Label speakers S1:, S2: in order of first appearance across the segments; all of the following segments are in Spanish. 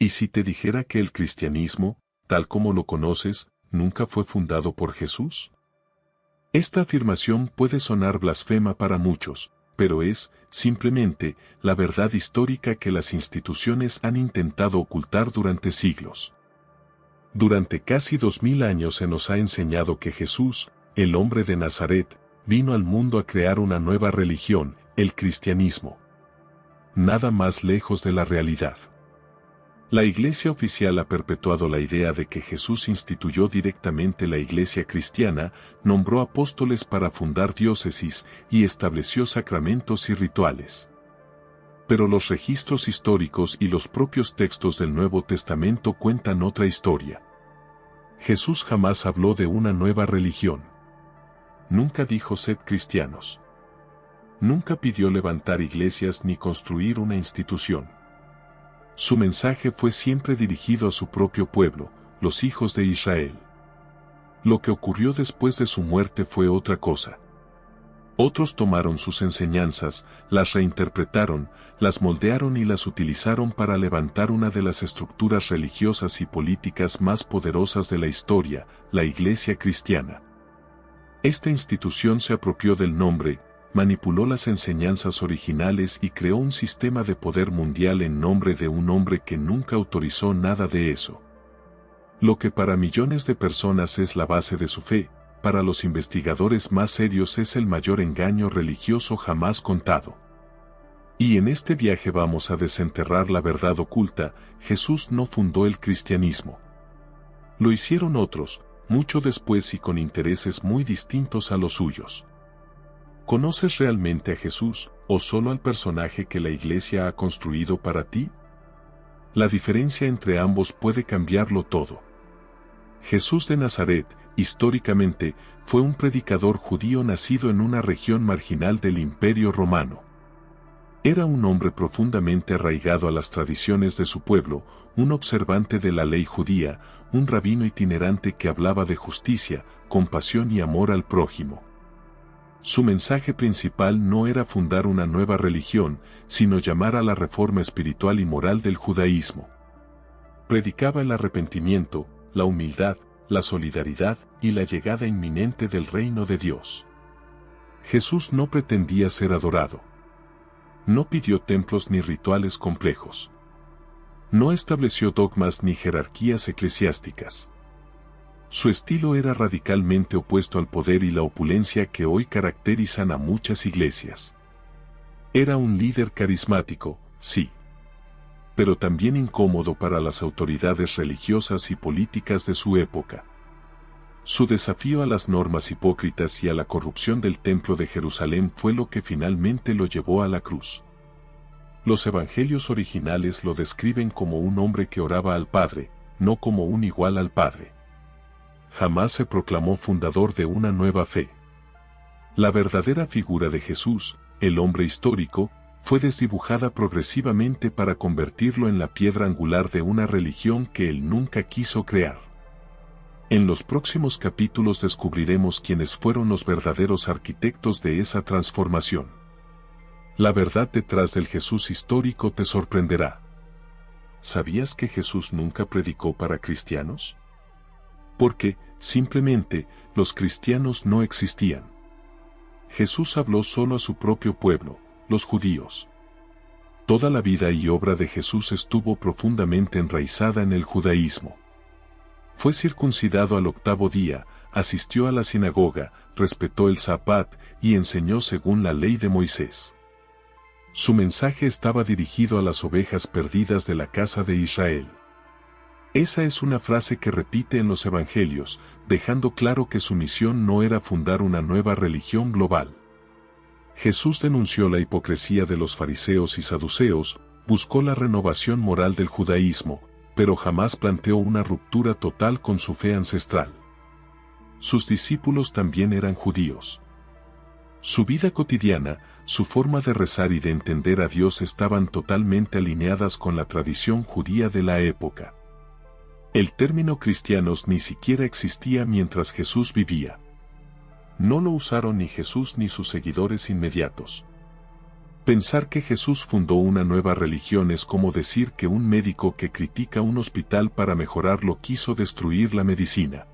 S1: ¿Y si te dijera que el cristianismo, tal como lo conoces, nunca fue fundado por Jesús? Esta afirmación puede sonar blasfema para muchos, pero es, simplemente, la verdad histórica que las instituciones han intentado ocultar durante siglos. Durante casi 2000 años se nos ha enseñado que Jesús, el hombre de Nazaret, vino al mundo a crear una nueva religión, el cristianismo. Nada más lejos de la realidad. La Iglesia oficial ha perpetuado la idea de que Jesús instituyó directamente la Iglesia cristiana, nombró apóstoles para fundar diócesis y estableció sacramentos y rituales. Pero los registros históricos y los propios textos del Nuevo Testamento cuentan otra historia. Jesús jamás habló de una nueva religión. Nunca dijo sed cristianos. Nunca pidió levantar iglesias ni construir una institución. Su mensaje fue siempre dirigido a su propio pueblo, los hijos de Israel. Lo que ocurrió después de su muerte fue otra cosa. Otros tomaron sus enseñanzas, las reinterpretaron, las moldearon y las utilizaron para levantar una de las estructuras religiosas y políticas más poderosas de la historia, la Iglesia cristiana. Esta institución se apropió del nombre, manipuló las enseñanzas originales y creó un sistema de poder mundial en nombre de un hombre que nunca autorizó nada de eso. Lo que para millones de personas es la base de su fe, para los investigadores más serios es el mayor engaño religioso jamás contado. Y en este viaje vamos a desenterrar la verdad oculta: Jesús no fundó el cristianismo. Lo hicieron otros, mucho después y con intereses muy distintos a los suyos. ¿Conoces realmente a Jesús, o solo al personaje que la Iglesia ha construido para ti? La diferencia entre ambos puede cambiarlo todo. Jesús de Nazaret, históricamente, fue un predicador judío nacido en una región marginal del Imperio Romano. Era un hombre profundamente arraigado a las tradiciones de su pueblo, un observante de la ley judía, un rabino itinerante que hablaba de justicia, compasión y amor al prójimo. Su mensaje principal no era fundar una nueva religión, sino llamar a la reforma espiritual y moral del judaísmo. Predicaba el arrepentimiento, la humildad, la solidaridad y la llegada inminente del reino de Dios. Jesús no pretendía ser adorado. No pidió templos ni rituales complejos. No estableció dogmas ni jerarquías eclesiásticas. Su estilo era radicalmente opuesto al poder y la opulencia que hoy caracterizan a muchas iglesias. Era un líder carismático, sí, pero también incómodo para las autoridades religiosas y políticas de su época. Su desafío a las normas hipócritas y a la corrupción del Templo de Jerusalén fue lo que finalmente lo llevó a la cruz. Los evangelios originales lo describen como un hombre que oraba al Padre, no como un igual al Padre. Jamás se proclamó fundador de una nueva fe. La verdadera figura de Jesús, el hombre histórico, fue desdibujada progresivamente para convertirlo en la piedra angular de una religión que él nunca quiso crear. En los próximos capítulos descubriremos quiénes fueron los verdaderos arquitectos de esa transformación. La verdad detrás del Jesús histórico te sorprenderá. ¿Sabías que Jesús nunca predicó para cristianos? Porque, simplemente, los cristianos no existían. Jesús habló solo a su propio pueblo, los judíos. Toda la vida y obra de Jesús estuvo profundamente enraizada en el judaísmo. Fue circuncidado al 8º día, asistió a la sinagoga, respetó el Sabbat y enseñó según la ley de Moisés. Su mensaje estaba dirigido a las ovejas perdidas de la casa de Israel. Esa es una frase que repite en los evangelios, dejando claro que su misión no era fundar una nueva religión global. Jesús denunció la hipocresía de los fariseos y saduceos, buscó la renovación moral del judaísmo, pero jamás planteó una ruptura total con su fe ancestral. Sus discípulos también eran judíos. Su vida cotidiana, su forma de rezar y de entender a Dios estaban totalmente alineadas con la tradición judía de la época. El término cristianos ni siquiera existía mientras Jesús vivía. No lo usaron ni Jesús ni sus seguidores inmediatos. Pensar que Jesús fundó una nueva religión es como decir que un médico que critica un hospital para mejorarlo quiso destruir la medicina.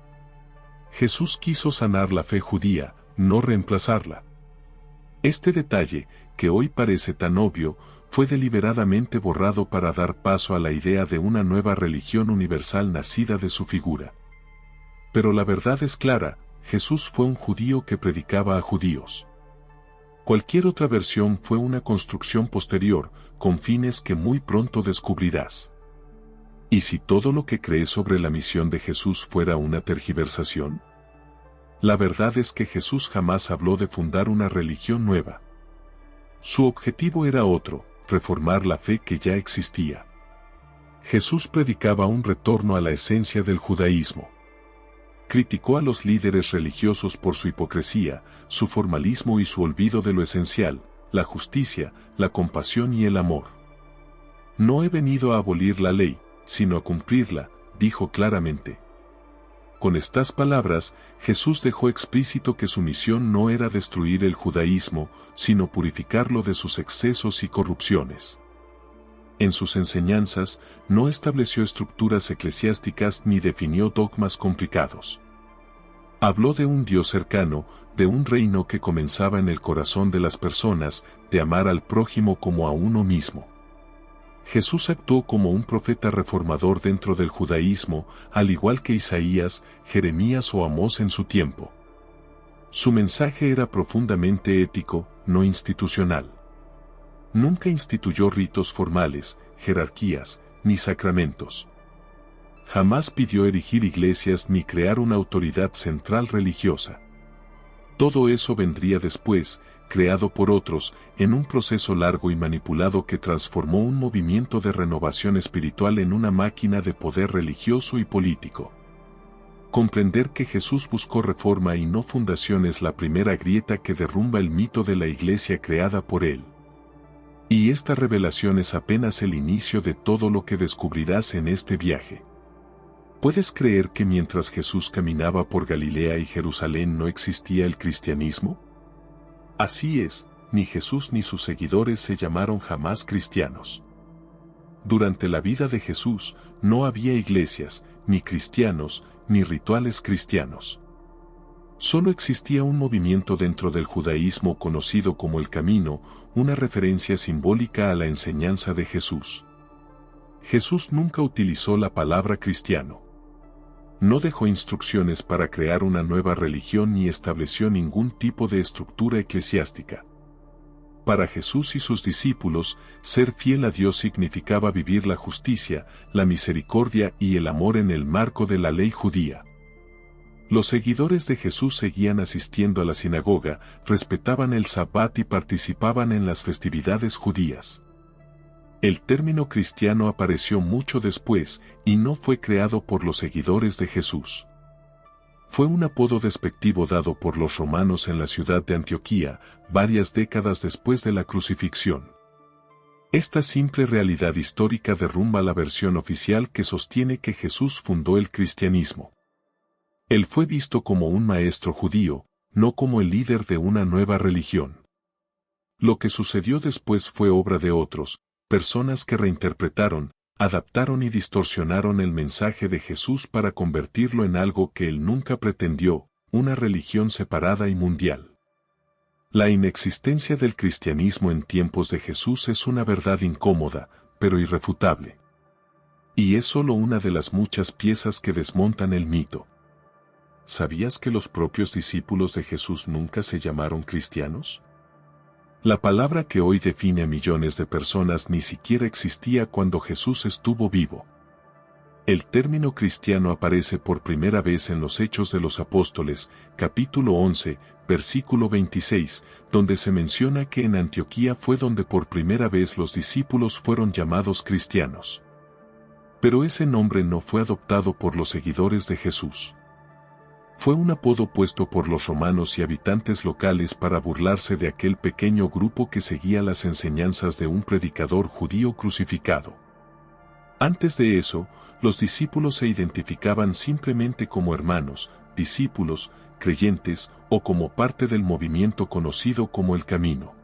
S1: Jesús quiso sanar la fe judía, no reemplazarla. Este detalle, que hoy parece tan obvio, fue deliberadamente borrado para dar paso a la idea de una nueva religión universal nacida de su figura. Pero la verdad es clara, Jesús fue un judío que predicaba a judíos. Cualquier otra versión fue una construcción posterior, con fines que muy pronto descubrirás. ¿Y si todo lo que crees sobre la misión de Jesús fuera una tergiversación? La verdad es que Jesús jamás habló de fundar una religión nueva. Su objetivo era otro, reformar la fe que ya existía. Jesús predicaba un retorno a la esencia del judaísmo. Criticó a los líderes religiosos por su hipocresía, su formalismo y su olvido de lo esencial, la justicia, la compasión y el amor. No he venido a abolir la ley, sino a cumplirla, dijo claramente. Con estas palabras, Jesús dejó explícito que su misión no era destruir el judaísmo, sino purificarlo de sus excesos y corrupciones. En sus enseñanzas, no estableció estructuras eclesiásticas ni definió dogmas complicados. Habló de un Dios cercano, de un reino que comenzaba en el corazón de las personas, de amar al prójimo como a uno mismo. Jesús actuó como un profeta reformador dentro del judaísmo, al igual que Isaías, Jeremías o Amós en su tiempo. Su mensaje era profundamente ético, no institucional. Nunca instituyó ritos formales, jerarquías, ni sacramentos. Jamás pidió erigir iglesias ni crear una autoridad central religiosa. Todo eso vendría después, creado por otros, en un proceso largo y manipulado que transformó un movimiento de renovación espiritual en una máquina de poder religioso y político. Comprender que Jesús buscó reforma y no fundación es la primera grieta que derrumba el mito de la iglesia creada por él. Y esta revelación es apenas el inicio de todo lo que descubrirás en este viaje. ¿Puedes creer que mientras Jesús caminaba por Galilea y Jerusalén no existía el cristianismo? Así es, ni Jesús ni sus seguidores se llamaron jamás cristianos. Durante la vida de Jesús, no había iglesias, ni cristianos, ni rituales cristianos. Solo existía un movimiento dentro del judaísmo conocido como el Camino, una referencia simbólica a la enseñanza de Jesús. Jesús nunca utilizó la palabra cristiano. No dejó instrucciones para crear una nueva religión ni estableció ningún tipo de estructura eclesiástica. Para Jesús y sus discípulos, ser fiel a Dios significaba vivir la justicia, la misericordia y el amor en el marco de la ley judía. Los seguidores de Jesús seguían asistiendo a la sinagoga, respetaban el Sabbat y participaban en las festividades judías. El término cristiano apareció mucho después y no fue creado por los seguidores de Jesús. Fue un apodo despectivo dado por los romanos en la ciudad de Antioquía, varias décadas después de la crucifixión. Esta simple realidad histórica derrumba la versión oficial que sostiene que Jesús fundó el cristianismo. Él fue visto como un maestro judío, no como el líder de una nueva religión. Lo que sucedió después fue obra de otros, personas que reinterpretaron, adaptaron y distorsionaron el mensaje de Jesús para convertirlo en algo que él nunca pretendió, una religión separada y mundial. La inexistencia del cristianismo en tiempos de Jesús es una verdad incómoda, pero irrefutable. Y es solo una de las muchas piezas que desmontan el mito. ¿Sabías que los propios discípulos de Jesús nunca se llamaron cristianos? La palabra que hoy define a millones de personas ni siquiera existía cuando Jesús estuvo vivo. El término cristiano aparece por primera vez en los Hechos de los Apóstoles, capítulo 11, versículo 26, donde se menciona que en Antioquía fue donde por primera vez los discípulos fueron llamados cristianos. Pero ese nombre no fue adoptado por los seguidores de Jesús. Fue un apodo puesto por los romanos y habitantes locales para burlarse de aquel pequeño grupo que seguía las enseñanzas de un predicador judío crucificado. Antes de eso, los discípulos se identificaban simplemente como hermanos, discípulos, creyentes o como parte del movimiento conocido como el Camino.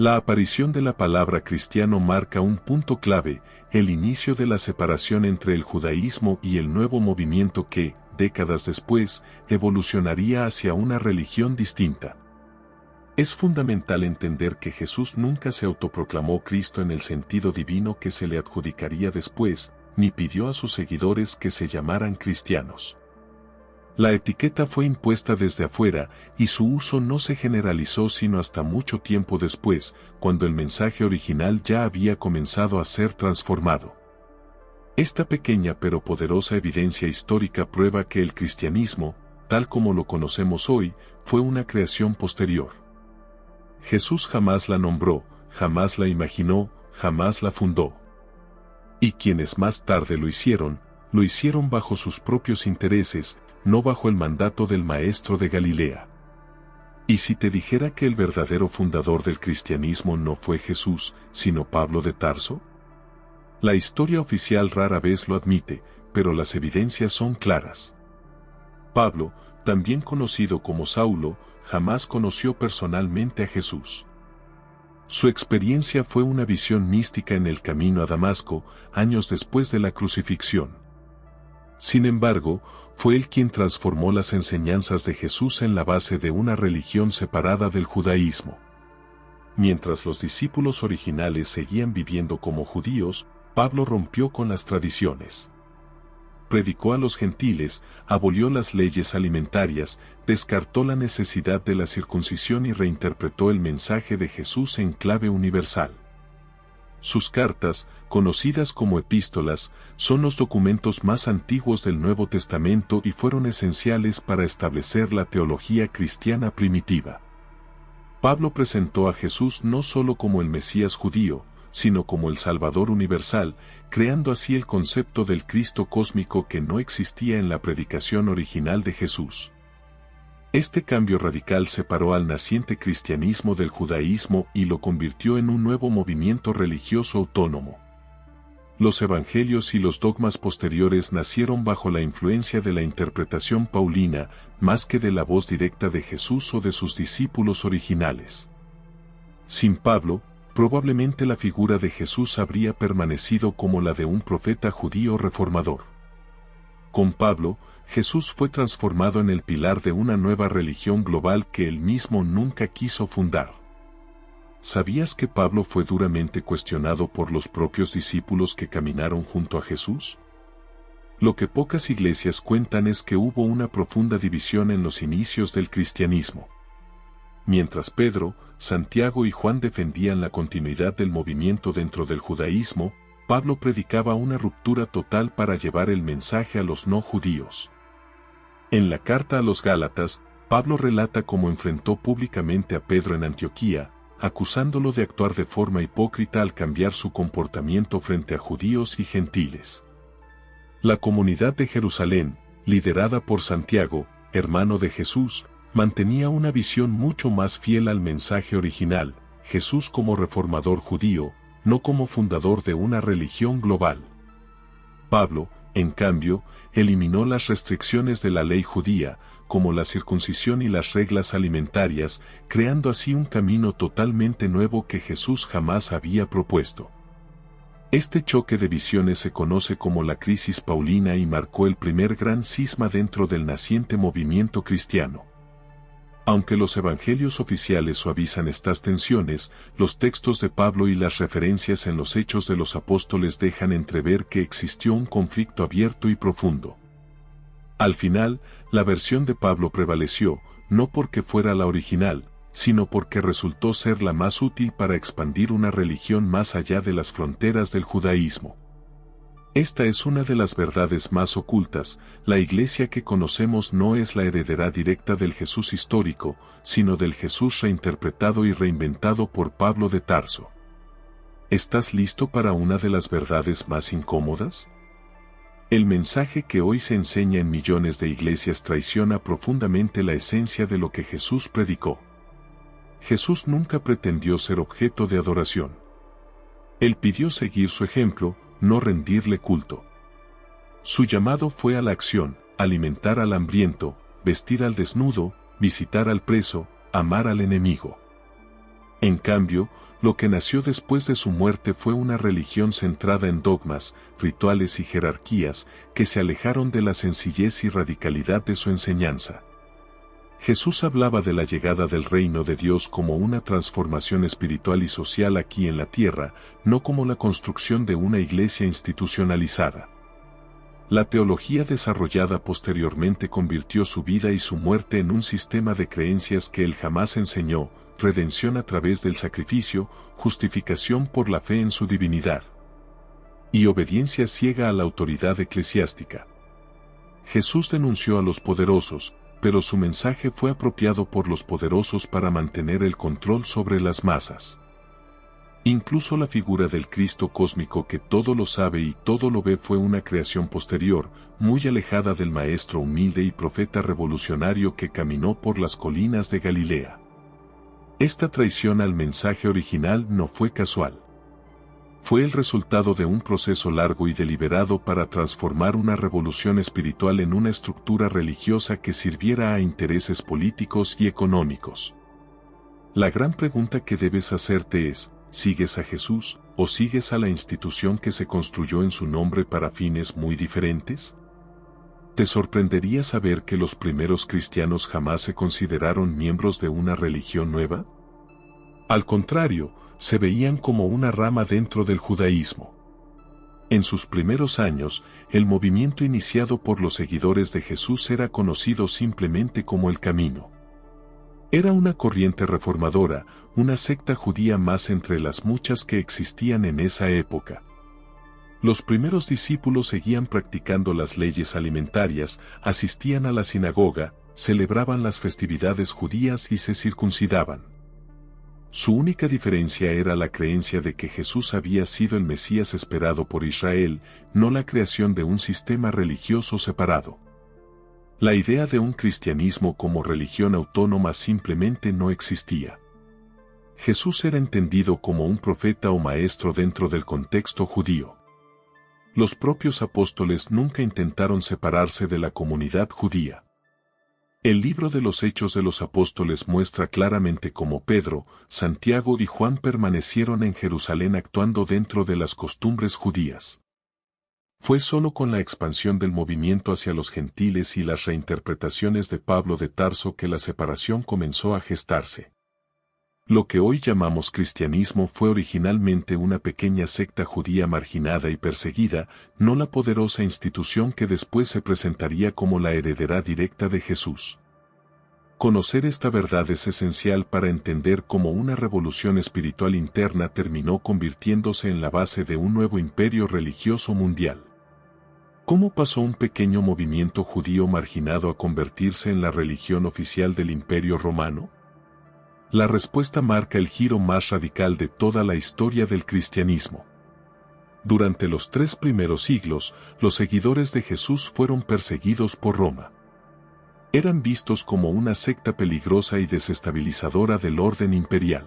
S1: La aparición de la palabra cristiano marca un punto clave, el inicio de la separación entre el judaísmo y el nuevo movimiento que, décadas después, evolucionaría hacia una religión distinta. Es fundamental entender que Jesús nunca se autoproclamó Cristo en el sentido divino que se le adjudicaría después, ni pidió a sus seguidores que se llamaran cristianos. La etiqueta fue impuesta desde afuera y su uso no se generalizó sino hasta mucho tiempo después, cuando el mensaje original ya había comenzado a ser transformado. Esta pequeña pero poderosa evidencia histórica prueba que el cristianismo, tal como lo conocemos hoy, fue una creación posterior. Jesús jamás la nombró, jamás la imaginó, jamás la fundó. Y quienes más tarde lo hicieron bajo sus propios intereses, no bajo el mandato del Maestro de Galilea. ¿Y si te dijera que el verdadero fundador del cristianismo no fue Jesús, sino Pablo de Tarso? La historia oficial rara vez lo admite, pero las evidencias son claras. Pablo, también conocido como Saulo, jamás conoció personalmente a Jesús. Su experiencia fue una visión mística en el camino a Damasco, años después de la crucifixión. Sin embargo, fue él quien transformó las enseñanzas de Jesús en la base de una religión separada del judaísmo. Mientras los discípulos originales seguían viviendo como judíos, Pablo rompió con las tradiciones. Predicó a los gentiles, abolió las leyes alimentarias, descartó la necesidad de la circuncisión y reinterpretó el mensaje de Jesús en clave universal. Sus cartas, conocidas como epístolas, son los documentos más antiguos del Nuevo Testamento y fueron esenciales para establecer la teología cristiana primitiva. Pablo presentó a Jesús no solo como el Mesías judío, sino como el Salvador universal, creando así el concepto del Cristo cósmico que no existía en la predicación original de Jesús. Este cambio radical separó al naciente cristianismo del judaísmo y lo convirtió en un nuevo movimiento religioso autónomo. Los evangelios y los dogmas posteriores nacieron bajo la influencia de la interpretación paulina, más que de la voz directa de Jesús o de sus discípulos originales. Sin Pablo, probablemente la figura de Jesús habría permanecido como la de un profeta judío reformador. Con Pablo, Jesús fue transformado en el pilar de una nueva religión global que él mismo nunca quiso fundar. ¿Sabías que Pablo fue duramente cuestionado por los propios discípulos que caminaron junto a Jesús? Lo que pocas iglesias cuentan es que hubo una profunda división en los inicios del cristianismo. Mientras Pedro, Santiago y Juan defendían la continuidad del movimiento dentro del judaísmo, Pablo predicaba una ruptura total para llevar el mensaje a los no judíos. En la carta a los Gálatas, Pablo relata cómo enfrentó públicamente a Pedro en Antioquía, acusándolo de actuar de forma hipócrita al cambiar su comportamiento frente a judíos y gentiles. La comunidad de Jerusalén, liderada por Santiago, hermano de Jesús, mantenía una visión mucho más fiel al mensaje original, Jesús como reformador judío, no como fundador de una religión global. Pablo, en cambio, eliminó las restricciones de la ley judía, como la circuncisión y las reglas alimentarias, creando así un camino totalmente nuevo que Jesús jamás había propuesto. Este choque de visiones se conoce como la crisis paulina y marcó el primer gran cisma dentro del naciente movimiento cristiano. Aunque los evangelios oficiales suavizan estas tensiones, los textos de Pablo y las referencias en los Hechos de los Apóstoles dejan entrever que existió un conflicto abierto y profundo. Al final, la versión de Pablo prevaleció, no porque fuera la original, sino porque resultó ser la más útil para expandir una religión más allá de las fronteras del judaísmo. Esta es una de las verdades más ocultas: la iglesia que conocemos no es la heredera directa del Jesús histórico, sino del Jesús reinterpretado y reinventado por Pablo de Tarso. ¿Estás listo para una de las verdades más incómodas? El mensaje que hoy se enseña en millones de iglesias traiciona profundamente la esencia de lo que Jesús predicó. Jesús nunca pretendió ser objeto de adoración. Él pidió seguir su ejemplo, no rendirle culto. Su llamado fue a la acción: alimentar al hambriento, vestir al desnudo, visitar al preso, amar al enemigo. En cambio, lo que nació después de su muerte fue una religión centrada en dogmas, rituales y jerarquías, que se alejaron de la sencillez y radicalidad de su enseñanza. Jesús hablaba de la llegada del reino de Dios como una transformación espiritual y social aquí en la tierra, no como la construcción de una iglesia institucionalizada. La teología desarrollada posteriormente convirtió su vida y su muerte en un sistema de creencias que él jamás enseñó: redención a través del sacrificio, justificación por la fe en su divinidad y obediencia ciega a la autoridad eclesiástica. Jesús denunció a los poderosos, pero su mensaje fue apropiado por los poderosos para mantener el control sobre las masas. Incluso la figura del Cristo cósmico que todo lo sabe y todo lo ve fue una creación posterior, muy alejada del maestro humilde y profeta revolucionario que caminó por las colinas de Galilea. Esta traición al mensaje original no fue casual. Fue el resultado de un proceso largo y deliberado para transformar una revolución espiritual en una estructura religiosa que sirviera a intereses políticos y económicos. La gran pregunta que debes hacerte es: ¿sigues a Jesús o sigues a la institución que se construyó en su nombre para fines muy diferentes? ¿Te sorprendería saber que los primeros cristianos jamás se consideraron miembros de una religión nueva? Al contrario, se veían como una rama dentro del judaísmo. En sus primeros años, el movimiento iniciado por los seguidores de Jesús era conocido simplemente como el Camino. Era una corriente reformadora, una secta judía más entre las muchas que existían en esa época. Los primeros discípulos seguían practicando las leyes alimentarias, asistían a la sinagoga, celebraban las festividades judías y se circuncidaban. Su única diferencia era la creencia de que Jesús había sido el Mesías esperado por Israel, no la creación de un sistema religioso separado. La idea de un cristianismo como religión autónoma simplemente no existía. Jesús era entendido como un profeta o maestro dentro del contexto judío. Los propios apóstoles nunca intentaron separarse de la comunidad judía. El libro de los Hechos de los Apóstoles muestra claramente cómo Pedro, Santiago y Juan permanecieron en Jerusalén actuando dentro de las costumbres judías. Fue solo con la expansión del movimiento hacia los gentiles y las reinterpretaciones de Pablo de Tarso que la separación comenzó a gestarse. Lo que hoy llamamos cristianismo fue originalmente una pequeña secta judía marginada y perseguida, no la poderosa institución que después se presentaría como la heredera directa de Jesús. Conocer esta verdad es esencial para entender cómo una revolución espiritual interna terminó convirtiéndose en la base de un nuevo imperio religioso mundial. ¿Cómo pasó un pequeño movimiento judío marginado a convertirse en la religión oficial del Imperio Romano? La respuesta marca el giro más radical de toda la historia del cristianismo. Durante los 3 primeros siglos, los seguidores de Jesús fueron perseguidos por Roma. Eran vistos como una secta peligrosa y desestabilizadora del orden imperial.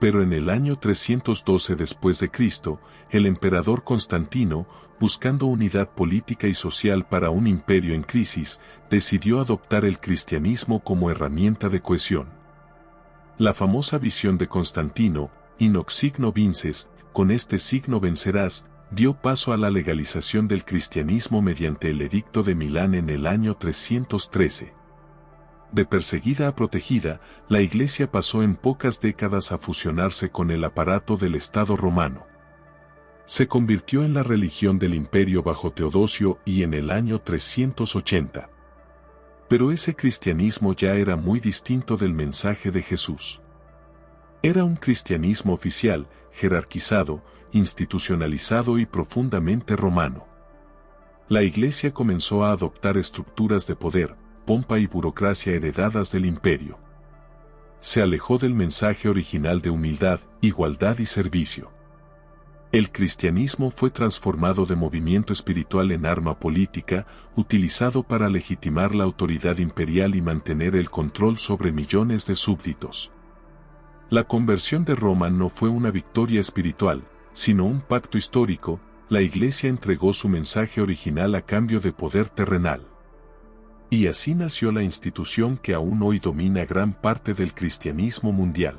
S1: Pero en el año 312 después de Cristo, el emperador Constantino, buscando unidad política y social para un imperio en crisis, decidió adoptar el cristianismo como herramienta de cohesión. La famosa visión de Constantino, in hoc signo vinces, con este signo vencerás, dio paso a la legalización del cristianismo mediante el Edicto de Milán en el año 313. De perseguida a protegida, la Iglesia pasó en pocas décadas a fusionarse con el aparato del Estado romano. Se convirtió en la religión del imperio bajo Teodosio y en el año 380. Pero ese cristianismo ya era muy distinto del mensaje de Jesús. Era un cristianismo oficial, jerarquizado, institucionalizado y profundamente romano. La Iglesia comenzó a adoptar estructuras de poder, pompa y burocracia heredadas del imperio. Se alejó del mensaje original de humildad, igualdad y servicio. El cristianismo fue transformado de movimiento espiritual en arma política, utilizado para legitimar la autoridad imperial y mantener el control sobre millones de súbditos. La conversión de Roma no fue una victoria espiritual, sino un pacto histórico. La Iglesia entregó su mensaje original a cambio de poder terrenal. Y así nació la institución que aún hoy domina gran parte del cristianismo mundial.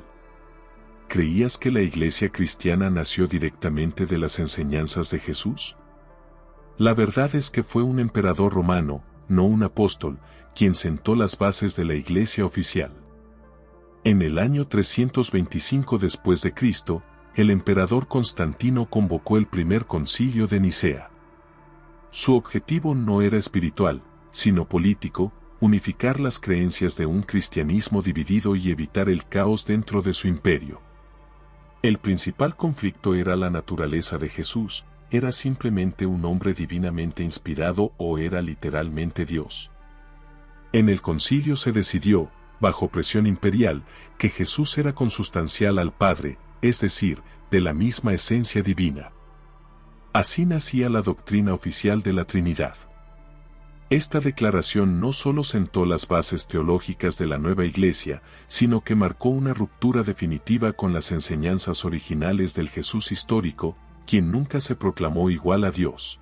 S1: ¿creías que la iglesia cristiana nació directamente de las enseñanzas de Jesús? La verdad es que fue un emperador romano, no un apóstol, quien sentó las bases de la iglesia oficial. En el año 325 después de Cristo, el emperador Constantino convocó el primer concilio de Nicea. Su objetivo no era espiritual, sino político, unificar las creencias de un cristianismo dividido y evitar el caos dentro de su imperio. El principal conflicto era la naturaleza de Jesús. ¿Era simplemente un hombre divinamente inspirado o era literalmente Dios? En el concilio se decidió, bajo presión imperial, que Jesús era consustancial al Padre, es decir, de la misma esencia divina. Así nacía la doctrina oficial de la Trinidad. Esta declaración no solo sentó las bases teológicas de la nueva Iglesia, sino que marcó una ruptura definitiva con las enseñanzas originales del Jesús histórico, quien nunca se proclamó igual a Dios.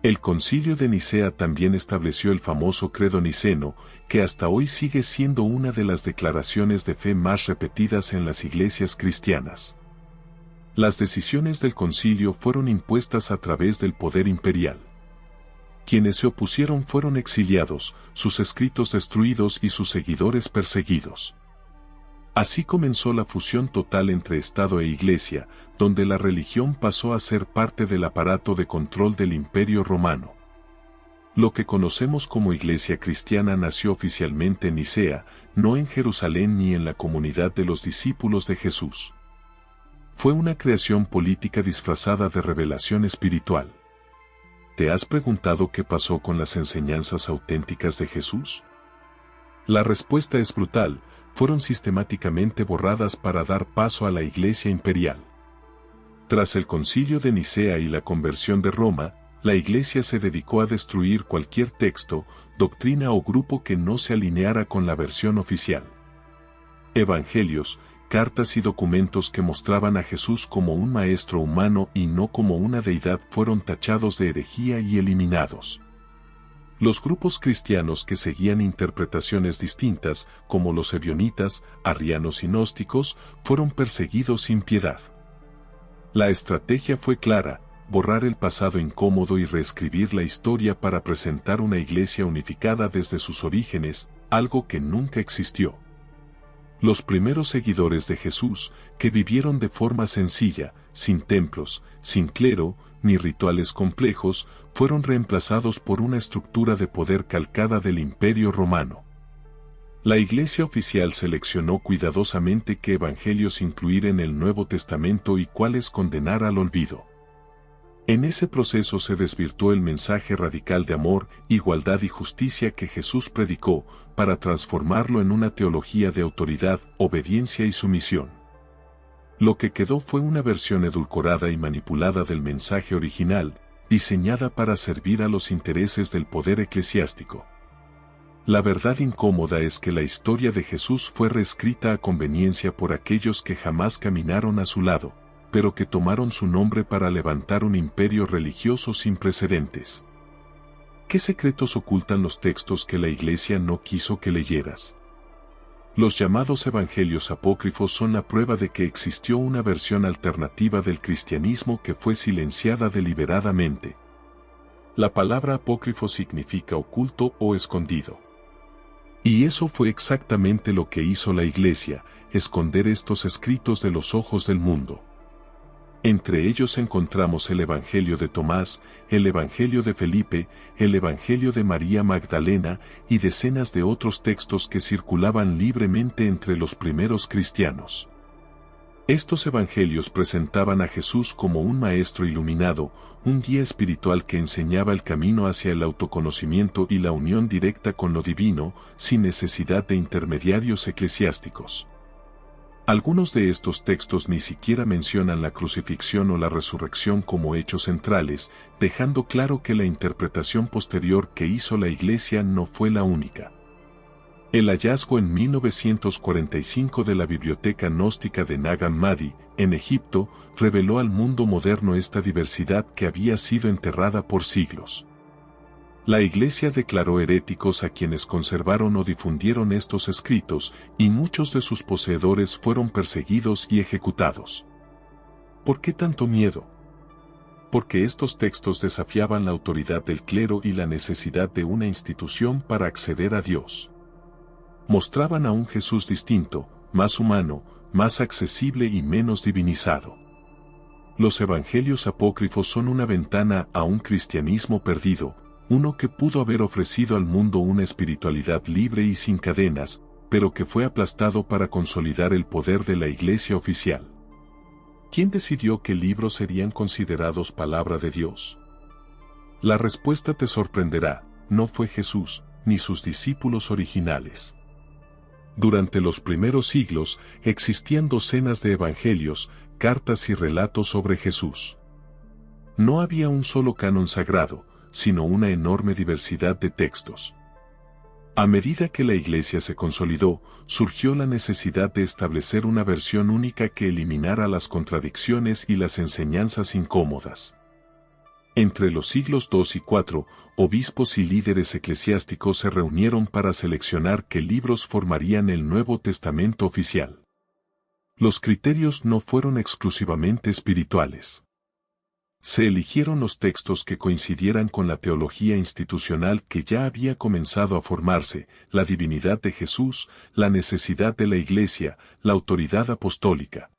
S1: El Concilio de Nicea también estableció el famoso Credo Niceno, que hasta hoy sigue siendo una de las declaraciones de fe más repetidas en las iglesias cristianas. Las decisiones del concilio fueron impuestas a través del poder imperial. Quienes se opusieron fueron exiliados, sus escritos destruidos y sus seguidores perseguidos. Así comenzó la fusión total entre Estado e Iglesia, donde la religión pasó a ser parte del aparato de control del Imperio Romano. Lo que conocemos como Iglesia cristiana nació oficialmente en Nicea, no en Jerusalén ni en la comunidad de los discípulos de Jesús. Fue una creación política disfrazada de revelación espiritual. ¿Te has preguntado qué pasó con las enseñanzas auténticas de Jesús? La respuesta es brutal: fueron sistemáticamente borradas para dar paso a la Iglesia imperial. Tras el Concilio de Nicea y la conversión de Roma, la Iglesia se dedicó a destruir cualquier texto, doctrina o grupo que no se alineara con la versión oficial. Evangelios, cartas y documentos que mostraban a Jesús como un maestro humano y no como una deidad fueron tachados de herejía y eliminados. Los grupos cristianos que seguían interpretaciones distintas, como los ebionitas, arrianos y gnósticos, fueron perseguidos sin piedad. La estrategia fue clara: borrar el pasado incómodo y reescribir la historia para presentar una iglesia unificada desde sus orígenes, algo que nunca existió. Los primeros seguidores de Jesús, que vivieron de forma sencilla, sin templos, sin clero, ni rituales complejos, fueron reemplazados por una estructura de poder calcada del Imperio Romano. La Iglesia oficial seleccionó cuidadosamente qué evangelios incluir en el Nuevo Testamento y cuáles condenar al olvido. En ese proceso se desvirtuó el mensaje radical de amor, igualdad y justicia que Jesús predicó, para transformarlo en una teología de autoridad, obediencia y sumisión. Lo que quedó fue una versión edulcorada y manipulada del mensaje original, diseñada para servir a los intereses del poder eclesiástico. La verdad incómoda es que la historia de Jesús fue reescrita a conveniencia por aquellos que jamás caminaron a su lado, pero que tomaron su nombre para levantar un imperio religioso sin precedentes. ¿Qué secretos ocultan los textos que la Iglesia no quiso que leyeras? Los llamados evangelios apócrifos son la prueba de que existió una versión alternativa del cristianismo que fue silenciada deliberadamente. La palabra apócrifo significa oculto o escondido. Y eso fue exactamente lo que hizo la Iglesia: esconder estos escritos de los ojos del mundo. Entre ellos encontramos el Evangelio de Tomás, el Evangelio de Felipe, el Evangelio de María Magdalena y decenas de otros textos que circulaban libremente entre los primeros cristianos. Estos evangelios presentaban a Jesús como un maestro iluminado, un guía espiritual que enseñaba el camino hacia el autoconocimiento y la unión directa con lo divino, sin necesidad de intermediarios eclesiásticos. Algunos de estos textos ni siquiera mencionan la crucifixión o la resurrección como hechos centrales, dejando claro que la interpretación posterior que hizo la Iglesia no fue la única. El hallazgo en 1945 de la Biblioteca Gnóstica de Nag Hammadi, en Egipto, reveló al mundo moderno esta diversidad que había sido enterrada por siglos. La Iglesia declaró heréticos a quienes conservaron o difundieron estos escritos, y muchos de sus poseedores fueron perseguidos y ejecutados. ¿Por qué tanto miedo? Porque estos textos desafiaban la autoridad del clero y la necesidad de una institución para acceder a Dios. Mostraban a un Jesús distinto, más humano, más accesible y menos divinizado. Los evangelios apócrifos son una ventana a un cristianismo perdido, uno que pudo haber ofrecido al mundo una espiritualidad libre y sin cadenas, pero que fue aplastado para consolidar el poder de la Iglesia oficial. ¿Quién decidió qué libros serían considerados palabra de Dios? La respuesta te sorprenderá, no fue Jesús, ni sus discípulos originales. Durante los primeros siglos existían docenas de evangelios, cartas y relatos sobre Jesús. No había un solo canon sagrado, sino una enorme diversidad de textos. A medida que la Iglesia se consolidó, surgió la necesidad de establecer una versión única que eliminara las contradicciones y las enseñanzas incómodas. Entre los siglos II y IV, obispos y líderes eclesiásticos se reunieron para seleccionar qué libros formarían el Nuevo Testamento oficial. Los criterios no fueron exclusivamente espirituales. Se eligieron los textos que coincidieran con la teología institucional que ya había comenzado a formarse, la divinidad de Jesús, la necesidad de la Iglesia, la autoridad apostólica.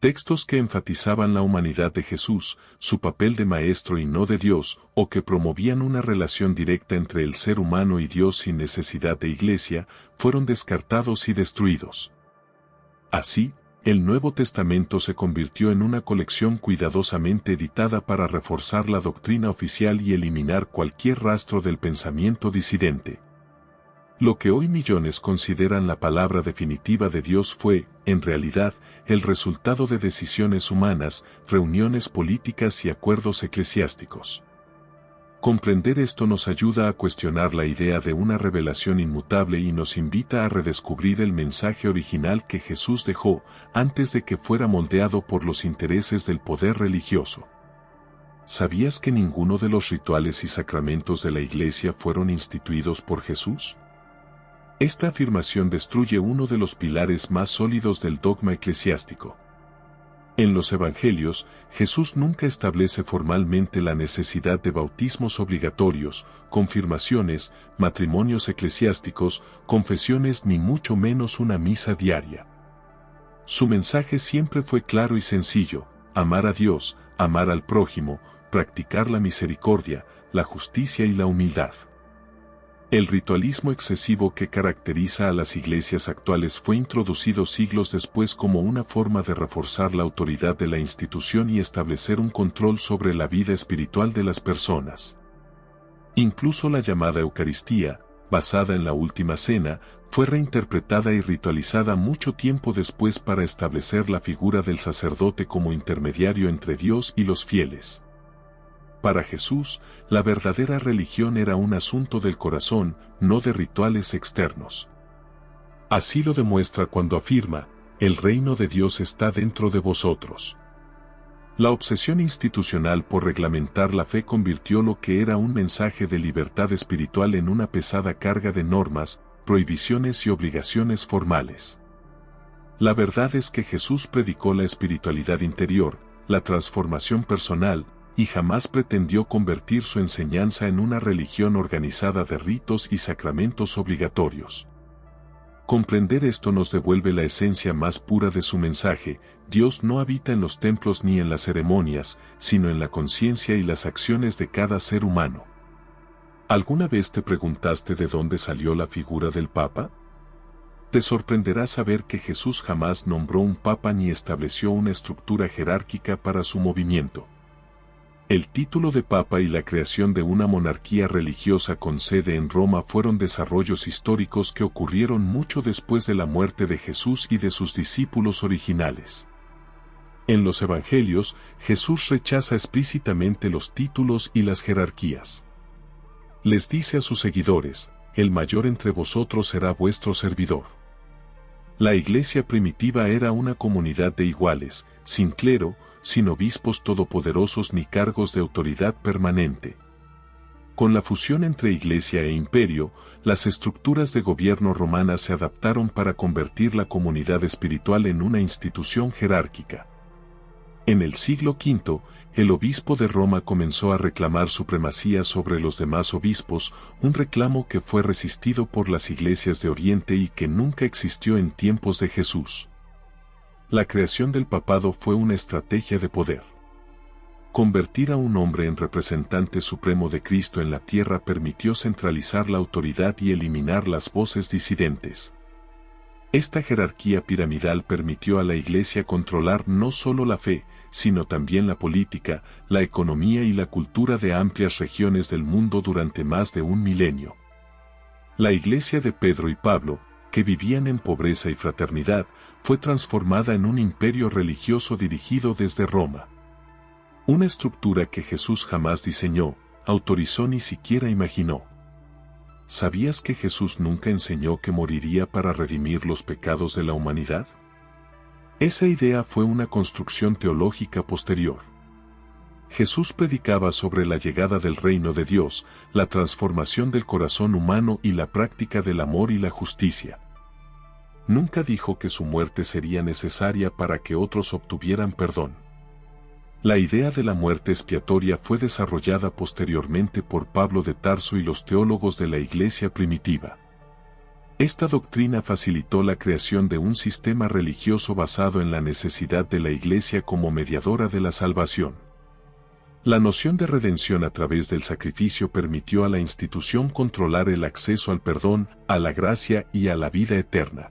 S1: Textos que enfatizaban la humanidad de Jesús, su papel de maestro y no de Dios, o que promovían una relación directa entre el ser humano y Dios sin necesidad de Iglesia, fueron descartados y destruidos. Así, el Nuevo Testamento se convirtió en una colección cuidadosamente editada para reforzar la doctrina oficial y eliminar cualquier rastro del pensamiento disidente. Lo que hoy millones consideran la palabra definitiva de Dios fue, en realidad, el resultado de decisiones humanas, reuniones políticas y acuerdos eclesiásticos. Comprender esto nos ayuda a cuestionar la idea de una revelación inmutable y nos invita a redescubrir el mensaje original que Jesús dejó antes de que fuera moldeado por los intereses del poder religioso. ¿Sabías que ninguno de los rituales y sacramentos de la Iglesia fueron instituidos por Jesús? Esta afirmación destruye uno de los pilares más sólidos del dogma eclesiástico. En los Evangelios, Jesús nunca establece formalmente la necesidad de bautismos obligatorios, confirmaciones, matrimonios eclesiásticos, confesiones ni mucho menos una misa diaria. Su mensaje siempre fue claro y sencillo: amar a Dios, amar al prójimo, practicar la misericordia, la justicia y la humildad. El ritualismo excesivo que caracteriza a las iglesias actuales fue introducido siglos después como una forma de reforzar la autoridad de la institución y establecer un control sobre la vida espiritual de las personas. Incluso la llamada Eucaristía, basada en la Última Cena, fue reinterpretada y ritualizada mucho tiempo después para establecer la figura del sacerdote como intermediario entre Dios y los fieles. Para Jesús, la verdadera religión era un asunto del corazón, no de rituales externos. Así lo demuestra cuando afirma: el reino de Dios está dentro de vosotros. La obsesión institucional por reglamentar la fe convirtió lo que era un mensaje de libertad espiritual en una pesada carga de normas, prohibiciones y obligaciones formales. La verdad es que Jesús predicó la espiritualidad interior, la transformación personal, y jamás pretendió convertir su enseñanza en una religión organizada de ritos y sacramentos obligatorios. Comprender esto nos devuelve la esencia más pura de su mensaje: Dios no habita en los templos ni en las ceremonias, sino en la conciencia y las acciones de cada ser humano. ¿Alguna vez te preguntaste de dónde salió la figura del Papa? Te sorprenderá saber que Jesús jamás nombró un Papa ni estableció una estructura jerárquica para su movimiento. El título de Papa y la creación de una monarquía religiosa con sede en Roma fueron desarrollos históricos que ocurrieron mucho después de la muerte de Jesús y de sus discípulos originales. En los Evangelios, Jesús rechaza explícitamente los títulos y las jerarquías. Les dice a sus seguidores: el mayor entre vosotros será vuestro servidor. La iglesia primitiva era una comunidad de iguales, sin clero, sin obispos todopoderosos ni cargos de autoridad permanente. Con la fusión entre iglesia e imperio, las estructuras de gobierno romanas se adaptaron para convertir la comunidad espiritual en una institución jerárquica. En el siglo V, el obispo de Roma comenzó a reclamar supremacía sobre los demás obispos, un reclamo que fue resistido por las iglesias de Oriente y que nunca existió en tiempos de Jesús. La creación del papado fue una estrategia de poder. Convertir a un hombre en representante supremo de Cristo en la tierra permitió centralizar la autoridad y eliminar las voces disidentes. Esta jerarquía piramidal permitió a la Iglesia controlar no solo la fe, sino también la política, la economía y la cultura de amplias regiones del mundo durante más de un milenio. La Iglesia de Pedro y Pablo, que vivían en pobreza y fraternidad, fue transformada en un imperio religioso dirigido desde Roma. Una estructura que Jesús jamás diseñó, autorizó ni siquiera imaginó. ¿Sabías que Jesús nunca enseñó que moriría para redimir los pecados de la humanidad? Esa idea fue una construcción teológica posterior. Jesús predicaba sobre la llegada del reino de Dios, la transformación del corazón humano y la práctica del amor y la justicia. Nunca dijo que su muerte sería necesaria para que otros obtuvieran perdón. La idea de la muerte expiatoria fue desarrollada posteriormente por Pablo de Tarso y los teólogos de la Iglesia primitiva. Esta doctrina facilitó la creación de un sistema religioso basado en la necesidad de la Iglesia como mediadora de la salvación. La noción de redención a través del sacrificio permitió a la institución controlar el acceso al perdón, a la gracia y a la vida eterna.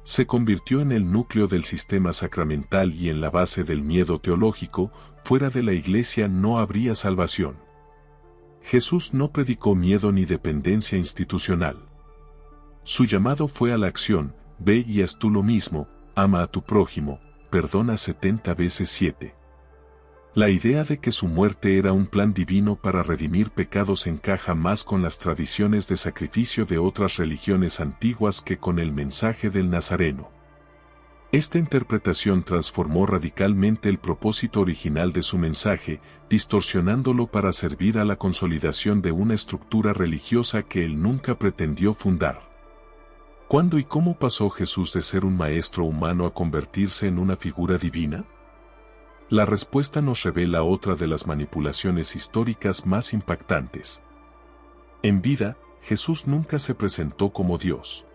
S1: Se convirtió en el núcleo del sistema sacramental y en la base del miedo teológico. Fuera de la Iglesia no habría salvación. Jesús no predicó miedo ni dependencia institucional. Su llamado fue a la acción: ve y haz tú lo mismo, ama a tu prójimo, perdona 70 veces 7. La idea de que su muerte era un plan divino para redimir pecados encaja más con las tradiciones de sacrificio de otras religiones antiguas que con el mensaje del Nazareno. Esta interpretación transformó radicalmente el propósito original de su mensaje, distorsionándolo para servir a la consolidación de una estructura religiosa que él nunca pretendió fundar. ¿Cuándo y cómo pasó Jesús de ser un maestro humano a convertirse en una figura divina? La respuesta nos revela otra de las manipulaciones históricas más impactantes. En vida, Jesús nunca se presentó como Dios.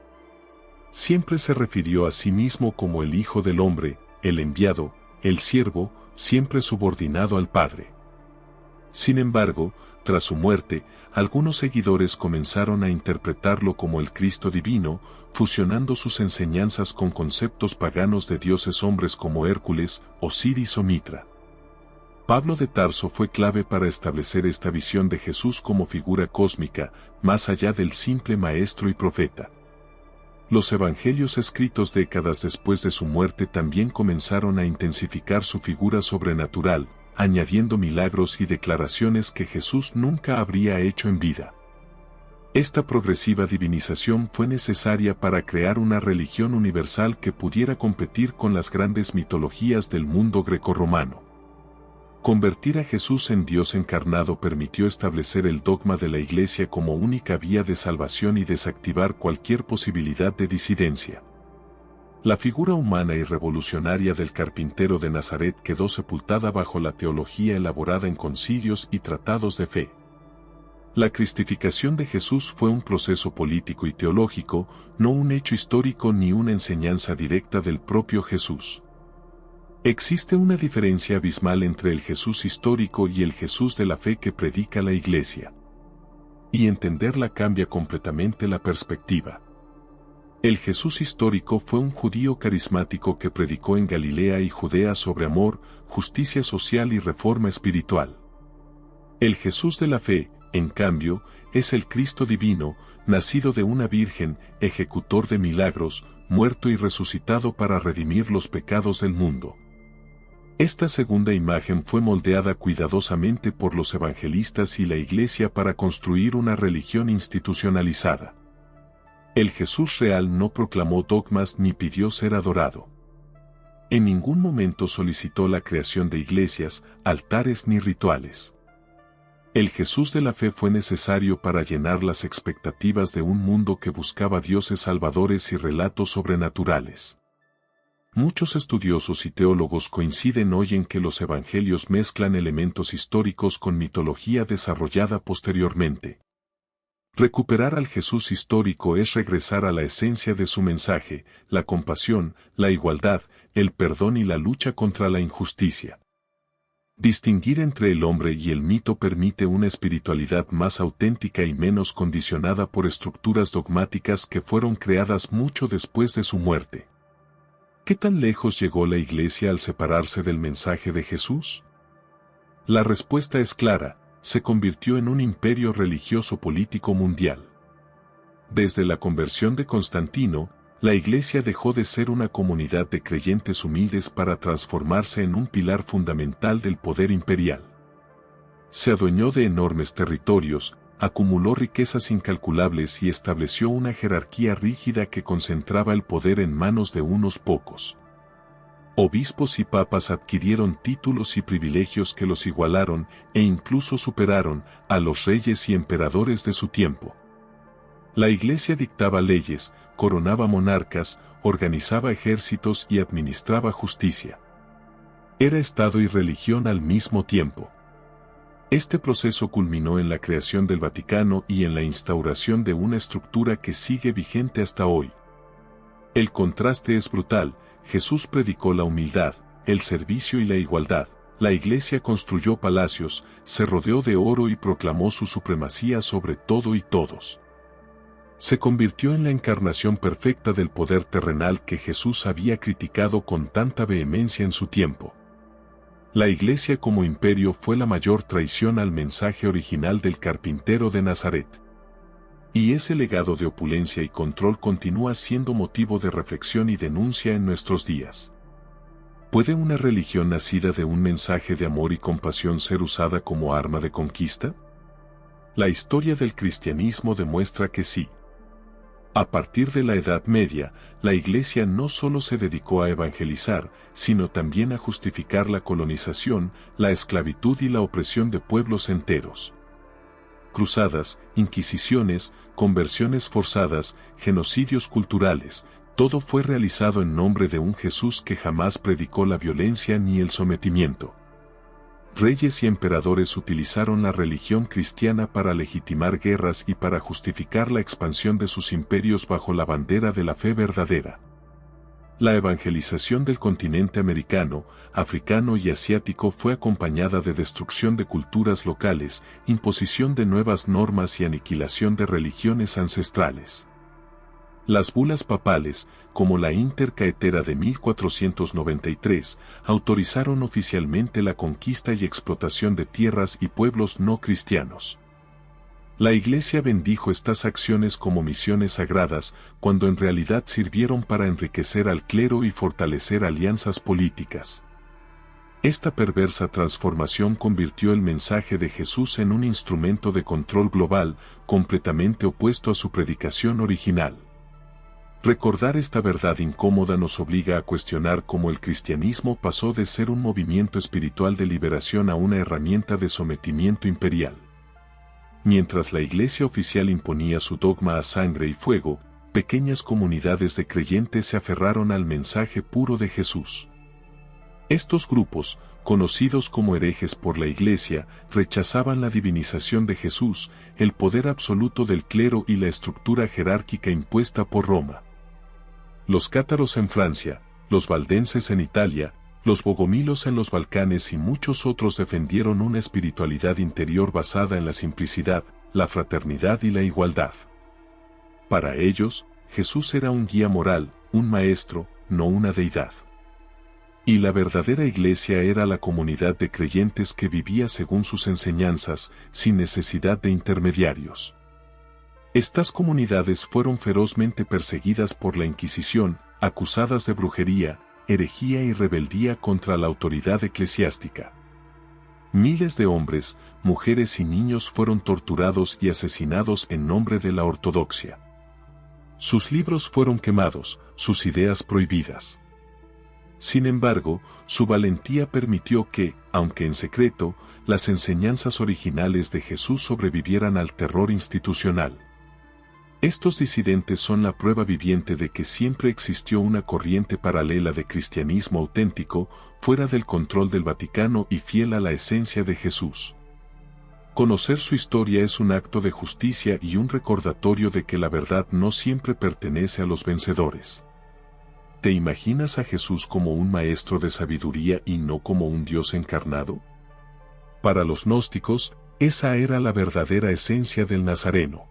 S1: Siempre se refirió a sí mismo como el Hijo del Hombre, el enviado, el siervo, siempre subordinado al Padre. Sin embargo, tras su muerte, algunos seguidores comenzaron a interpretarlo como el Cristo divino, fusionando sus enseñanzas con conceptos paganos de dioses hombres como Hércules, Osiris o Mitra. Pablo de Tarso fue clave para establecer esta visión de Jesús como figura cósmica, más allá del simple maestro y profeta. Los evangelios escritos décadas después de su muerte también comenzaron a intensificar su figura sobrenatural, añadiendo milagros y declaraciones que Jesús nunca habría hecho en vida. Esta progresiva divinización fue necesaria para crear una religión universal que pudiera competir con las grandes mitologías del mundo grecorromano. Convertir a Jesús en Dios encarnado permitió establecer el dogma de la Iglesia como única vía de salvación y desactivar cualquier posibilidad de disidencia. La figura humana y revolucionaria del carpintero de Nazaret quedó sepultada bajo la teología elaborada en concilios y tratados de fe. La cristificación de Jesús fue un proceso político y teológico, no un hecho histórico ni una enseñanza directa del propio Jesús. Existe una diferencia abismal entre el Jesús histórico y el Jesús de la fe que predica la Iglesia. Y entenderla cambia completamente la perspectiva. El Jesús histórico fue un judío carismático que predicó en Galilea y Judea sobre amor, justicia social y reforma espiritual. El Jesús de la fe, en cambio, es el Cristo divino, nacido de una virgen, ejecutor de milagros, muerto y resucitado para redimir los pecados del mundo. Esta segunda imagen fue moldeada cuidadosamente por los evangelistas y la Iglesia para construir una religión institucionalizada. El Jesús real no proclamó dogmas ni pidió ser adorado. En ningún momento solicitó la creación de iglesias, altares ni rituales. El Jesús de la fe fue necesario para llenar las expectativas de un mundo que buscaba dioses salvadores y relatos sobrenaturales. Muchos estudiosos y teólogos coinciden hoy en que los evangelios mezclan elementos históricos con mitología desarrollada posteriormente. Recuperar al Jesús histórico es regresar a la esencia de su mensaje, la compasión, la igualdad, el perdón y la lucha contra la injusticia. Distinguir entre el hombre y el mito permite una espiritualidad más auténtica y menos condicionada por estructuras dogmáticas que fueron creadas mucho después de su muerte. ¿Qué tan lejos llegó la Iglesia al separarse del mensaje de Jesús? La respuesta es clara: se convirtió en un imperio religioso político mundial. Desde la conversión de Constantino, la Iglesia dejó de ser una comunidad de creyentes humildes para transformarse en un pilar fundamental del poder imperial. Se adueñó de enormes territorios, acumuló riquezas incalculables y estableció una jerarquía rígida que concentraba el poder en manos de unos pocos. Obispos y papas adquirieron títulos y privilegios que los igualaron e incluso superaron a los reyes y emperadores de su tiempo. La Iglesia dictaba leyes, coronaba monarcas, organizaba ejércitos y administraba justicia. Era Estado y religión al mismo tiempo. Este proceso culminó en la creación del Vaticano y en la instauración de una estructura que sigue vigente hasta hoy. El contraste es brutal. Jesús predicó la humildad, el servicio y la igualdad. La Iglesia construyó palacios, se rodeó de oro y proclamó su supremacía sobre todo y todos. Se convirtió en la encarnación perfecta del poder terrenal que Jesús había criticado con tanta vehemencia en su tiempo. La Iglesia como imperio fue la mayor traición al mensaje original del carpintero de Nazaret. Y ese legado de opulencia y control continúa siendo motivo de reflexión y denuncia en nuestros días. ¿Puede una religión nacida de un mensaje de amor y compasión ser usada como arma de conquista? La historia del cristianismo demuestra que sí. A partir de la Edad Media, la Iglesia no solo se dedicó a evangelizar, sino también a justificar la colonización, la esclavitud y la opresión de pueblos enteros. Cruzadas, inquisiciones, conversiones forzadas, genocidios culturales, todo fue realizado en nombre de un Jesús que jamás predicó la violencia ni el sometimiento. Reyes y emperadores utilizaron la religión cristiana para legitimar guerras y para justificar la expansión de sus imperios bajo la bandera de la fe verdadera. La evangelización del continente americano, africano y asiático fue acompañada de destrucción de culturas locales, imposición de nuevas normas y aniquilación de religiones ancestrales. Las bulas papales, como la Inter Caetera de 1493, autorizaron oficialmente la conquista y explotación de tierras y pueblos no cristianos. La Iglesia bendijo estas acciones como misiones sagradas, cuando en realidad sirvieron para enriquecer al clero y fortalecer alianzas políticas. Esta perversa transformación convirtió el mensaje de Jesús en un instrumento de control global, completamente opuesto a su predicación original. Recordar esta verdad incómoda nos obliga a cuestionar cómo el cristianismo pasó de ser un movimiento espiritual de liberación a una herramienta de sometimiento imperial. Mientras la Iglesia oficial imponía su dogma a sangre y fuego, pequeñas comunidades de creyentes se aferraron al mensaje puro de Jesús. Estos grupos, conocidos como herejes por la Iglesia, rechazaban la divinización de Jesús, el poder absoluto del clero y la estructura jerárquica impuesta por Roma. Los cátaros en Francia, los valdenses en Italia, los bogomilos en los Balcanes y muchos otros defendieron una espiritualidad interior basada en la simplicidad, la fraternidad y la igualdad. Para ellos, Jesús era un guía moral, un maestro, no una deidad. Y la verdadera Iglesia era la comunidad de creyentes que vivía según sus enseñanzas, sin necesidad de intermediarios. Estas comunidades fueron ferozmente perseguidas por la Inquisición, acusadas de brujería, herejía y rebeldía contra la autoridad eclesiástica. Miles de hombres, mujeres y niños fueron torturados y asesinados en nombre de la ortodoxia. Sus libros fueron quemados, sus ideas prohibidas. Sin embargo, su valentía permitió que, aunque en secreto, las enseñanzas originales de Jesús sobrevivieran al terror institucional. Estos disidentes son la prueba viviente de que siempre existió una corriente paralela de cristianismo auténtico, fuera del control del Vaticano y fiel a la esencia de Jesús. Conocer su historia es un acto de justicia y un recordatorio de que la verdad no siempre pertenece a los vencedores. ¿Te imaginas a Jesús como un maestro de sabiduría y no como un Dios encarnado? Para los gnósticos, esa era la verdadera esencia del Nazareno.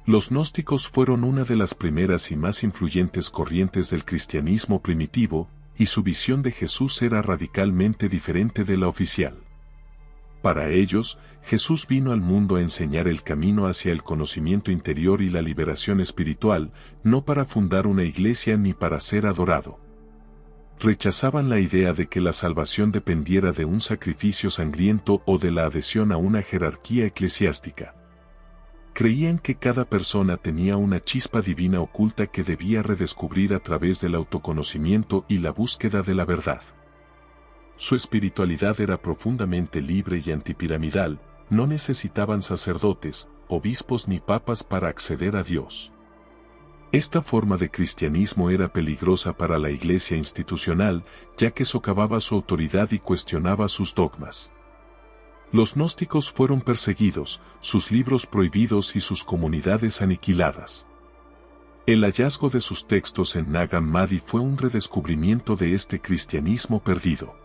S1: Los gnósticos fueron una de las primeras y más influyentes corrientes del cristianismo primitivo, y su visión de Jesús era radicalmente diferente de la oficial. Para ellos, Jesús vino al mundo a enseñar el camino hacia el conocimiento interior y la liberación espiritual, no para fundar una iglesia ni para ser adorado. Rechazaban la idea de que la salvación dependiera de un sacrificio sangriento o de la adhesión a una jerarquía eclesiástica. Creían que cada persona tenía una chispa divina oculta que debía redescubrir a través del autoconocimiento y la búsqueda de la verdad. Su espiritualidad era profundamente libre y antipiramidal, no necesitaban sacerdotes, obispos ni papas para acceder a Dios. Esta forma de cristianismo era peligrosa para la iglesia institucional, ya que socavaba su autoridad y cuestionaba sus dogmas. Los gnósticos fueron perseguidos, sus libros prohibidos y sus comunidades aniquiladas. El hallazgo de sus textos en Nag Hammadi fue un redescubrimiento de este cristianismo perdido.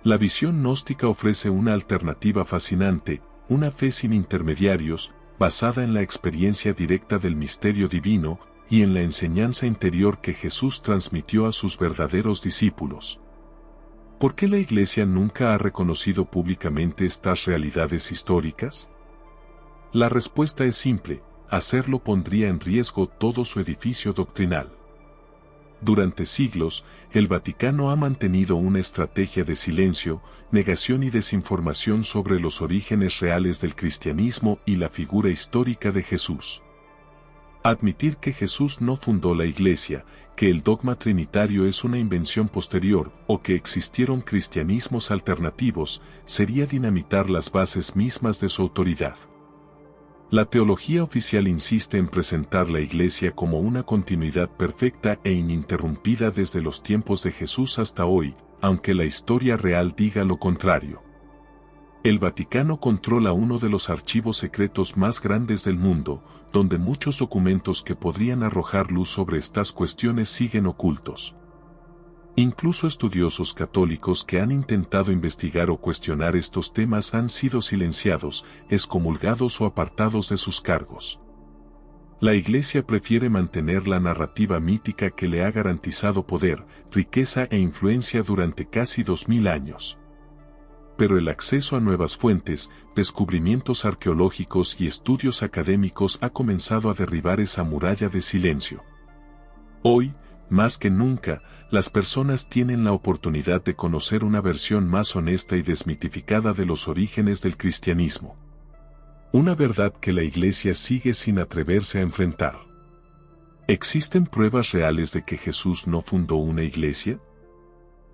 S1: La visión gnóstica ofrece una alternativa fascinante, una fe sin intermediarios, basada en la experiencia directa del misterio divino y en la enseñanza interior que Jesús transmitió a sus verdaderos discípulos. ¿Por qué la Iglesia nunca ha reconocido públicamente estas realidades históricas? La respuesta es simple: hacerlo pondría en riesgo todo su edificio doctrinal. Durante siglos, el Vaticano ha mantenido una estrategia de silencio, negación y desinformación sobre los orígenes reales del cristianismo y la figura histórica de Jesús. Admitir que Jesús no fundó la Iglesia, que el dogma trinitario es una invención posterior o que existieron cristianismos alternativos, sería dinamitar las bases mismas de su autoridad. La teología oficial insiste en presentar la Iglesia como una continuidad perfecta e ininterrumpida desde los tiempos de Jesús hasta hoy, aunque la historia real diga lo contrario. El Vaticano controla uno de los archivos secretos más grandes del mundo, donde muchos documentos que podrían arrojar luz sobre estas cuestiones siguen ocultos. Incluso estudiosos católicos que han intentado investigar o cuestionar estos temas han sido silenciados, excomulgados o apartados de sus cargos. La Iglesia prefiere mantener la narrativa mítica que le ha garantizado poder, riqueza e influencia durante casi 2000 años. Pero el acceso a nuevas fuentes, descubrimientos arqueológicos y estudios académicos ha comenzado a derribar esa muralla de silencio. Hoy, más que nunca, las personas tienen la oportunidad de conocer una versión más honesta y desmitificada de los orígenes del cristianismo. Una verdad que la Iglesia sigue sin atreverse a enfrentar. ¿Existen pruebas reales de que Jesús no fundó una iglesia?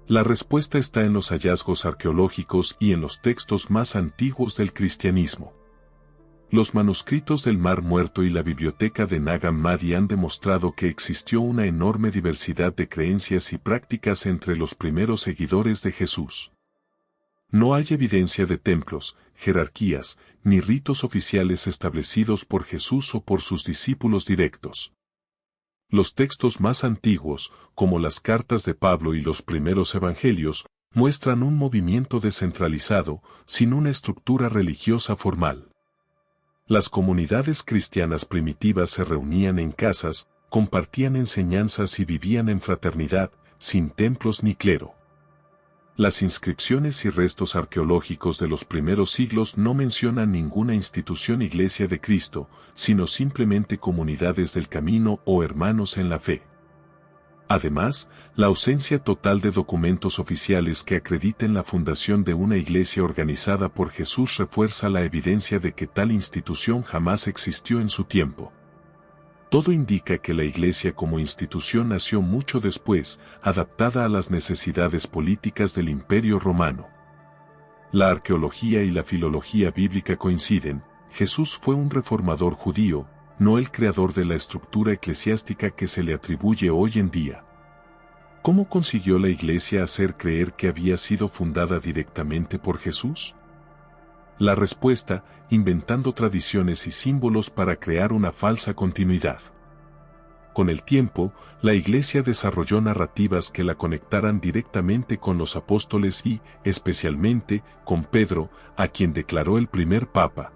S1: La respuesta está en los hallazgos arqueológicos y en los textos más antiguos del cristianismo. Los manuscritos del Mar Muerto y la biblioteca de Nag Hammadi han demostrado que existió una enorme diversidad de creencias y prácticas entre los primeros seguidores de Jesús. No hay evidencia de templos, jerarquías, ni ritos oficiales establecidos por Jesús o por sus discípulos directos. Los textos más antiguos, como las cartas de Pablo y los primeros evangelios, muestran un movimiento descentralizado, sin una estructura religiosa formal. Las comunidades cristianas primitivas se reunían en casas, compartían enseñanzas y vivían en fraternidad, sin templos ni clero. Las inscripciones y restos arqueológicos de los primeros siglos no mencionan ninguna institución Iglesia de Cristo, sino simplemente comunidades del camino o hermanos en la fe. Además, la ausencia total de documentos oficiales que acrediten la fundación de una iglesia organizada por Jesús refuerza la evidencia de que tal institución jamás existió en su tiempo. Todo indica que la Iglesia como institución nació mucho después, adaptada a las necesidades políticas del Imperio Romano. La arqueología y la filología bíblica coinciden: Jesús fue un reformador judío, no el creador de la estructura eclesiástica que se le atribuye hoy en día. ¿Cómo consiguió la Iglesia hacer creer que había sido fundada directamente por Jesús? La respuesta: inventando tradiciones y símbolos para crear una falsa continuidad. Con el tiempo, la Iglesia desarrolló narrativas que la conectaran directamente con los apóstoles y, especialmente, con Pedro, a quien declaró el primer papa.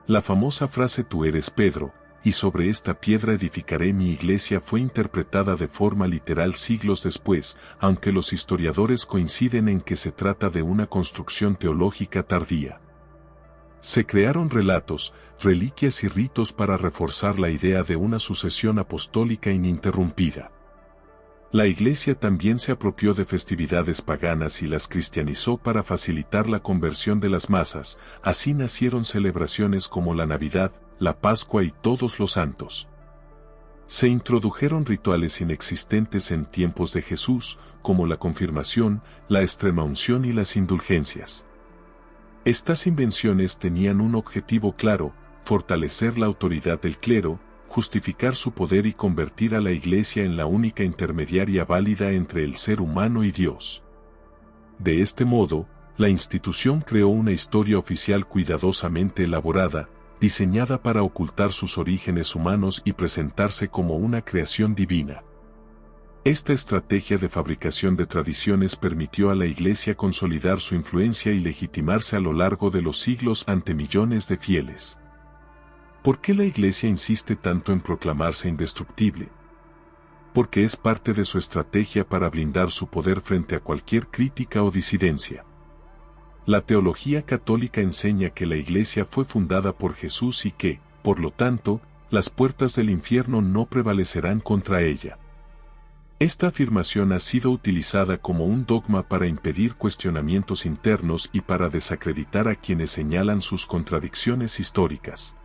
S1: La famosa frase «Tú eres Pedro, y sobre esta piedra edificaré mi iglesia» fue interpretada de forma literal siglos después, aunque los historiadores coinciden en que se trata de una construcción teológica tardía. Se crearon relatos, reliquias y ritos para reforzar la idea de una sucesión apostólica ininterrumpida. La Iglesia también se apropió de festividades paganas y las cristianizó para facilitar la conversión de las masas. Así nacieron celebraciones como la Navidad, la Pascua y Todos los Santos. Se introdujeron rituales inexistentes en tiempos de Jesús, como la confirmación, la extremaunción y las indulgencias. Estas invenciones tenían un objetivo claro: fortalecer la autoridad del clero, justificar su poder y convertir a la Iglesia en la única intermediaria válida entre el ser humano y Dios. De este modo, la institución creó una historia oficial cuidadosamente elaborada, diseñada para ocultar sus orígenes humanos y presentarse como una creación divina. Esta estrategia de fabricación de tradiciones permitió a la Iglesia consolidar su influencia y legitimarse a lo largo de los siglos ante millones de fieles. ¿Por qué la Iglesia insiste tanto en proclamarse indestructible? Porque es parte de su estrategia para blindar su poder frente a cualquier crítica o disidencia. La teología católica enseña que la Iglesia fue fundada por Jesús y que, por lo tanto, las puertas del infierno no prevalecerán contra ella. Esta afirmación ha sido utilizada como un dogma para impedir cuestionamientos internos y para desacreditar a quienes señalan sus contradicciones históricas.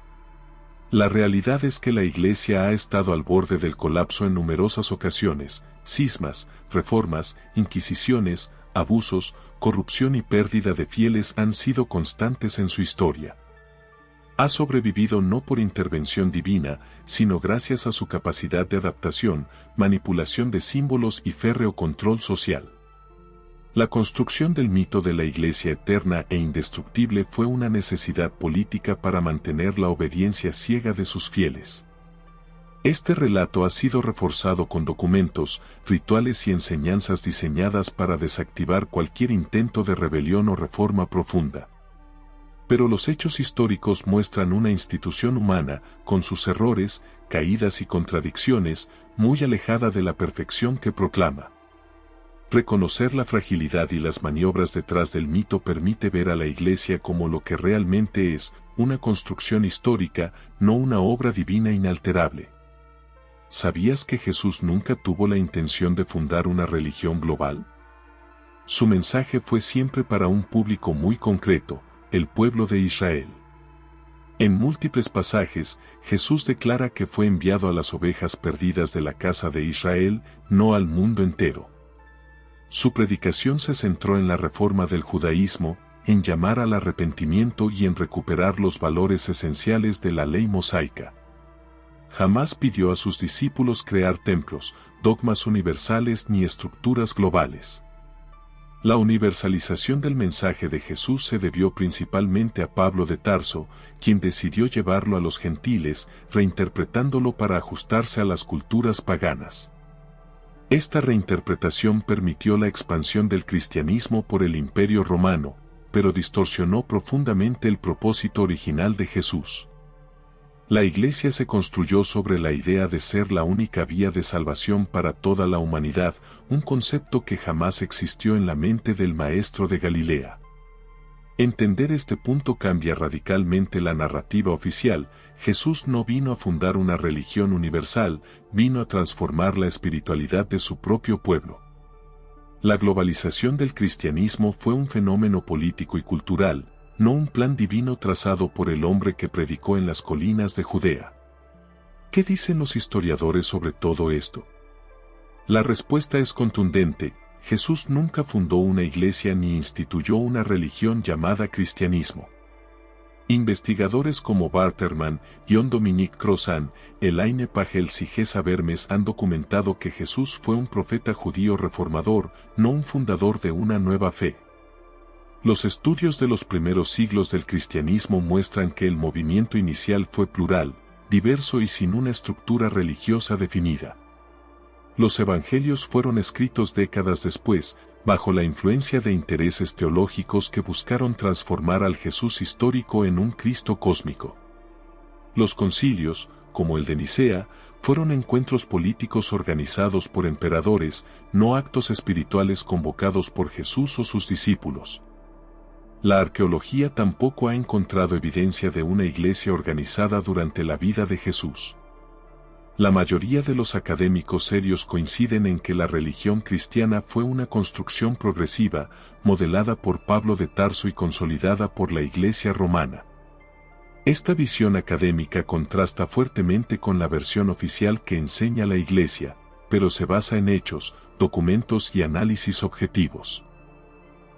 S1: La realidad es que la Iglesia ha estado al borde del colapso en numerosas ocasiones: cismas, reformas, inquisiciones, abusos, corrupción y pérdida de fieles han sido constantes en su historia. Ha sobrevivido no por intervención divina, sino gracias a su capacidad de adaptación, manipulación de símbolos y férreo control social. La construcción del mito de la Iglesia eterna e indestructible fue una necesidad política para mantener la obediencia ciega de sus fieles. Este relato ha sido reforzado con documentos, rituales y enseñanzas diseñadas para desactivar cualquier intento de rebelión o reforma profunda. Pero los hechos históricos muestran una institución humana, con sus errores, caídas y contradicciones, muy alejada de la perfección que proclama. Reconocer la fragilidad y las maniobras detrás del mito permite ver a la Iglesia como lo que realmente es: una construcción histórica, no una obra divina inalterable. ¿Sabías que Jesús nunca tuvo la intención de fundar una religión global? Su mensaje fue siempre para un público muy concreto: el pueblo de Israel. En múltiples pasajes, Jesús declara que fue enviado a las ovejas perdidas de la casa de Israel, no al mundo entero. Su predicación se centró en la reforma del judaísmo, en llamar al arrepentimiento y en recuperar los valores esenciales de la ley mosaica. Jamás pidió a sus discípulos crear templos, dogmas universales ni estructuras globales. La universalización del mensaje de Jesús se debió principalmente a Pablo de Tarso, quien decidió llevarlo a los gentiles, reinterpretándolo para ajustarse a las culturas paganas. Esta reinterpretación permitió la expansión del cristianismo por el Imperio Romano, pero distorsionó profundamente el propósito original de Jesús. La Iglesia se construyó sobre la idea de ser la única vía de salvación para toda la humanidad, un concepto que jamás existió en la mente del Maestro de Galilea. Entender este punto cambia radicalmente la narrativa oficial. Jesús no vino a fundar una religión universal, vino a transformar la espiritualidad de su propio pueblo. La globalización del cristianismo fue un fenómeno político y cultural, no un plan divino trazado por el hombre que predicó en las colinas de Judea. ¿Qué dicen los historiadores sobre todo esto? La respuesta es contundente: Jesús nunca fundó una iglesia ni instituyó una religión llamada cristianismo. Investigadores como Barterman, John Dominique Crozan, Elaine Pagels y Gesa Vermes han documentado que Jesús fue un profeta judío reformador, no un fundador de una nueva fe. Los estudios de los primeros siglos del cristianismo muestran que el movimiento inicial fue plural, diverso y sin una estructura religiosa definida. Los evangelios fueron escritos décadas después, bajo la influencia de intereses teológicos que buscaron transformar al Jesús histórico en un Cristo cósmico. Los concilios, como el de Nicea, fueron encuentros políticos organizados por emperadores, no actos espirituales convocados por Jesús o sus discípulos. La arqueología tampoco ha encontrado evidencia de una iglesia organizada durante la vida de Jesús. La mayoría de los académicos serios coinciden en que la religión cristiana fue una construcción progresiva, modelada por Pablo de Tarso y consolidada por la Iglesia romana. Esta visión académica contrasta fuertemente con la versión oficial que enseña la Iglesia, pero se basa en hechos, documentos y análisis objetivos.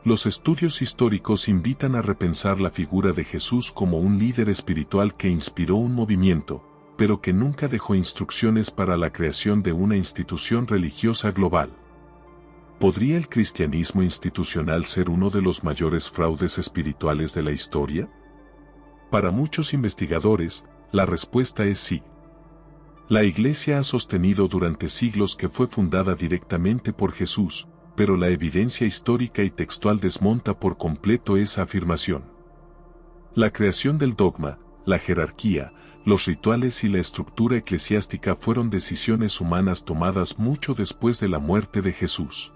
S1: Los estudios históricos invitan a repensar la figura de Jesús como un líder espiritual que inspiró un movimiento, pero que nunca dejó instrucciones para la creación de una institución religiosa global. ¿Podría el cristianismo institucional ser uno de los mayores fraudes espirituales de la historia? Para muchos investigadores, la respuesta es sí. La Iglesia ha sostenido durante siglos que fue fundada directamente por Jesús, pero la evidencia histórica y textual desmonta por completo esa afirmación. La creación del dogma, la jerarquía, los rituales y la estructura eclesiástica fueron decisiones humanas tomadas mucho después de la muerte de Jesús.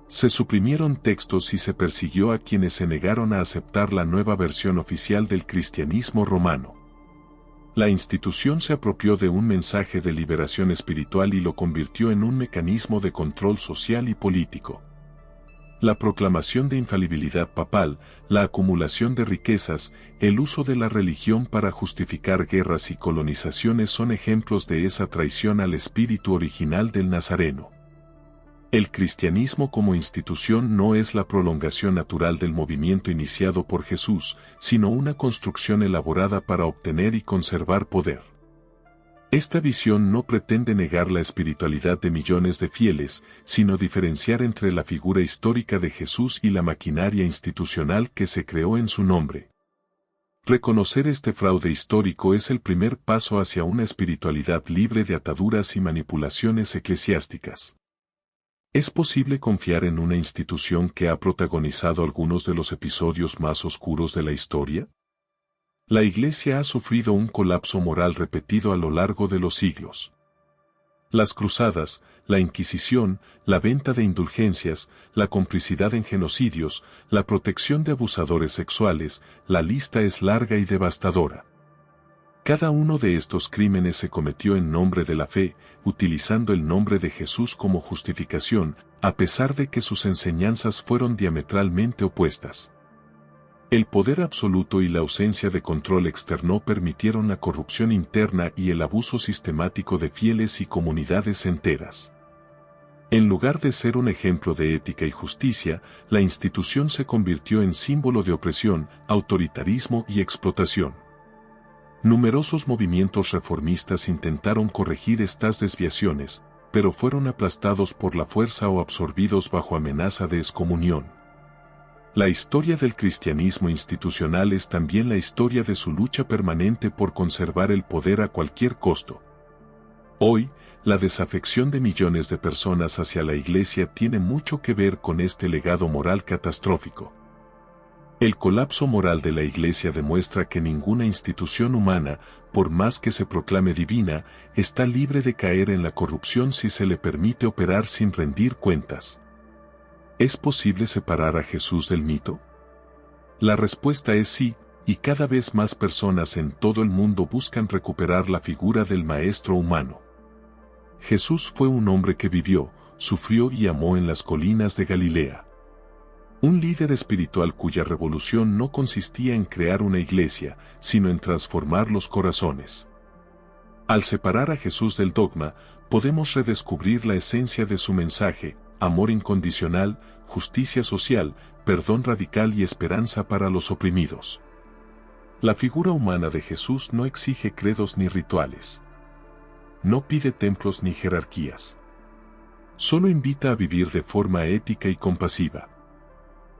S1: Se suprimieron textos y se persiguió a quienes se negaron a aceptar la nueva versión oficial del cristianismo romano. La institución se apropió de un mensaje de liberación espiritual y lo convirtió en un mecanismo de control social y político. La proclamación de infalibilidad papal, la acumulación de riquezas, el uso de la religión para justificar guerras y colonizaciones son ejemplos de esa traición al espíritu original del Nazareno. El cristianismo como institución no es la prolongación natural del movimiento iniciado por Jesús, sino una construcción elaborada para obtener y conservar poder. Esta visión no pretende negar la espiritualidad de millones de fieles, sino diferenciar entre la figura histórica de Jesús y la maquinaria institucional que se creó en su nombre. Reconocer este fraude histórico es el primer paso hacia una espiritualidad libre de ataduras y manipulaciones eclesiásticas. ¿Es posible confiar en una institución que ha protagonizado algunos de los episodios más oscuros de la historia? La Iglesia ha sufrido un colapso moral repetido a lo largo de los siglos. Las cruzadas, la Inquisición, la venta de indulgencias, la complicidad en genocidios, la protección de abusadores sexuales, la lista es larga y devastadora. Cada uno de estos crímenes se cometió en nombre de la fe, utilizando el nombre de Jesús como justificación, a pesar de que sus enseñanzas fueron diametralmente opuestas. El poder absoluto y la ausencia de control externo permitieron la corrupción interna y el abuso sistemático de fieles y comunidades enteras. En lugar de ser un ejemplo de ética y justicia, la institución se convirtió en símbolo de opresión, autoritarismo y explotación. Numerosos movimientos reformistas intentaron corregir estas desviaciones, pero fueron aplastados por la fuerza o absorbidos bajo amenaza de excomunión. La historia del cristianismo institucional es también la historia de su lucha permanente por conservar el poder a cualquier costo. Hoy, la desafección de millones de personas hacia la Iglesia tiene mucho que ver con este legado moral catastrófico. El colapso moral de la Iglesia demuestra que ninguna institución humana, por más que se proclame divina, está libre de caer en la corrupción si se le permite operar sin rendir cuentas. ¿Es posible separar a Jesús del mito? La respuesta es sí, y cada vez más personas en todo el mundo buscan recuperar la figura del Maestro humano. Jesús fue un hombre que vivió, sufrió y amó en las colinas de Galilea. Un líder espiritual cuya revolución no consistía en crear una iglesia, sino en transformar los corazones. Al separar a Jesús del dogma, podemos redescubrir la esencia de su mensaje: amor incondicional, justicia social, perdón radical y esperanza para los oprimidos. La figura humana de Jesús no exige credos ni rituales. No pide templos ni jerarquías. Solo invita a vivir de forma ética y compasiva.